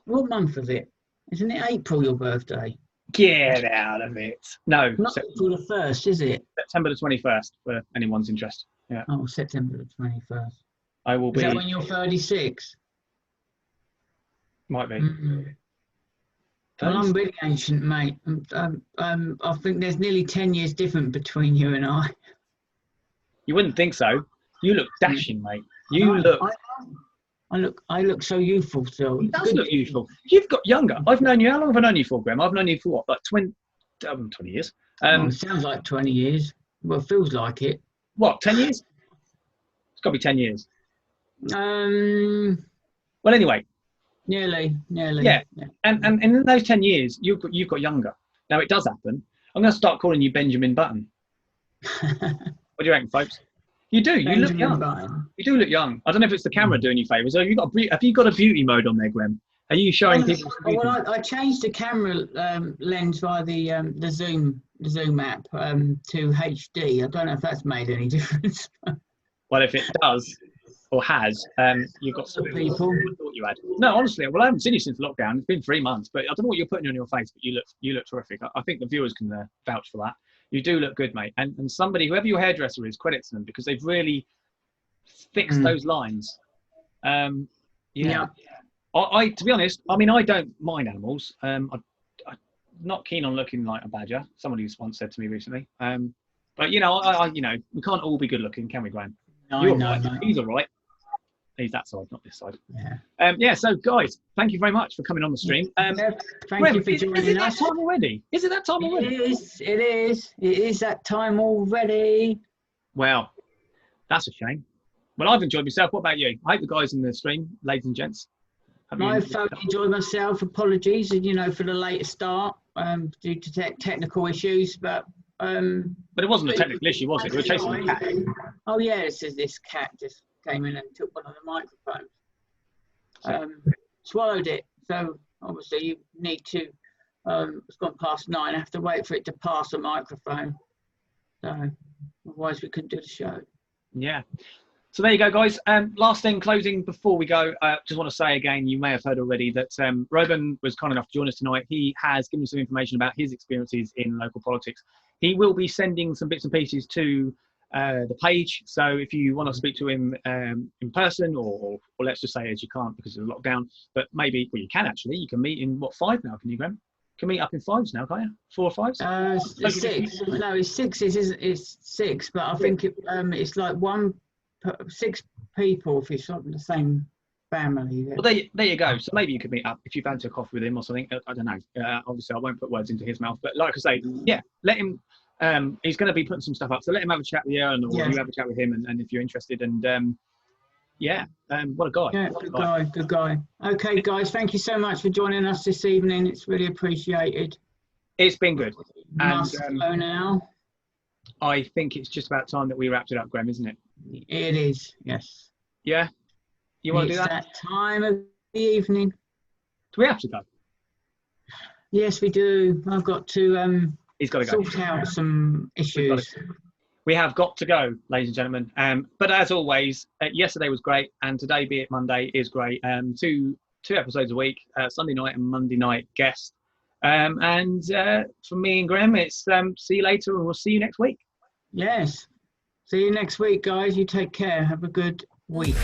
What month is it? Isn't it April, your birthday? Get out of it. No. Not April the 1st, is it? September the 21st, for anyone's interest. Yeah. Oh, September the 21st. I will be. Is that when you're 36? Might be. Mm-hmm. Well, I'm really ancient, mate. I think there's nearly 10 years different between you and I. You wouldn't think so. You look dashing, mate. I look so youthful still. He does look youthful. You've got younger. I've known you. How long have I known you for, Graham? I've known you for what, like 20 years? It sounds like 20 years. Well, it feels like it. What, 10 years? It's got to be 10 years. Well, anyway. Nearly. Yeah. And in those 10 years, you've got younger. Now, it does happen. I'm going to start calling you Benjamin Button. What do you reckon, folks? You do. You look young. Button. You do look young. I don't know if it's the camera doing you favours. Have you got a beauty mode on there, Graham? Are you showing people? Well, I changed the camera lens via the Zoom app to HD. I don't know if that's made any difference. Well, if it does or has, you've got some people. thought you had. No, honestly, well, I haven't seen you since lockdown. It's been 3 months, but I don't know what you're putting on your face, but you look terrific. I think the viewers can vouch for that. You do look good, mate. And somebody, whoever your hairdresser is, credit to them because they've really fixed those lines. Yeah. I to be honest, I mean, I don't mind animals. I'm not keen on looking like a badger. Somebody once said to me recently. But you know, we can't all be good looking, can we, Graham? No, You're no, right. no. He's all right. He's that side, not this side. Yeah. So, guys, thank you very much for coming on the stream. Thank Graham, you for joining is it us. that time already? Is it that time already? It is that time already. Well, that's a shame. Well, I've enjoyed myself. What about you? I hope the guys in the stream, ladies and gents. I've thoroughly enjoyed myself. Apologies, for the later start due to technical issues, but it wasn't a technical issue, was it? We were chasing the cat. Oh yeah, this cat just came in and took one of the microphones. Swallowed it. So obviously you need to. It's gone past 9. I have to wait for it to pass a microphone. So otherwise we couldn't do the show. Yeah. So there you go, guys. Last thing, closing before we go, just want to say again, you may have heard already that Robin was kind enough to join us tonight. He has given some information about his experiences in local politics. He will be sending some bits and pieces to the page. So if you want to speak to him in person, or let's just say as you can't because of the lockdown, but maybe, well, you can actually. You can meet in, 5 now, can you, Graham? You can meet up in 5s now, can't you? 4 or 5s? It's 6. No, it's 6. It's 6, but I think it's like 6 people if it's not the same family. Well, there you go. So maybe you could meet up if you fancy a coffee with him or something. I don't know. Obviously, I won't put words into his mouth, but like I say, yeah, let him. He's going to be putting some stuff up, so let him have a chat with you, and you have a chat with him, and if you're interested. And what a guy. Yeah, good guy. Okay, guys, thank you so much for joining us this evening. It's really appreciated. It's been good. Must go now. I think it's just about time that we wrapped it up, Graham, isn't it? It is, yes. Yeah? You want to do that? It's that time of the evening. Do we have to go? Yes, we do. I've got to He's got to go. sort out some issues. We have got to go, ladies and gentlemen. But as always, yesterday was great, and today, be it Monday, is great. 2 episodes a week, Sunday night and Monday night guest. And from me and Graham, it's see you later, and we'll see you next week. Yes. See you next week, guys. You take care. Have a good week.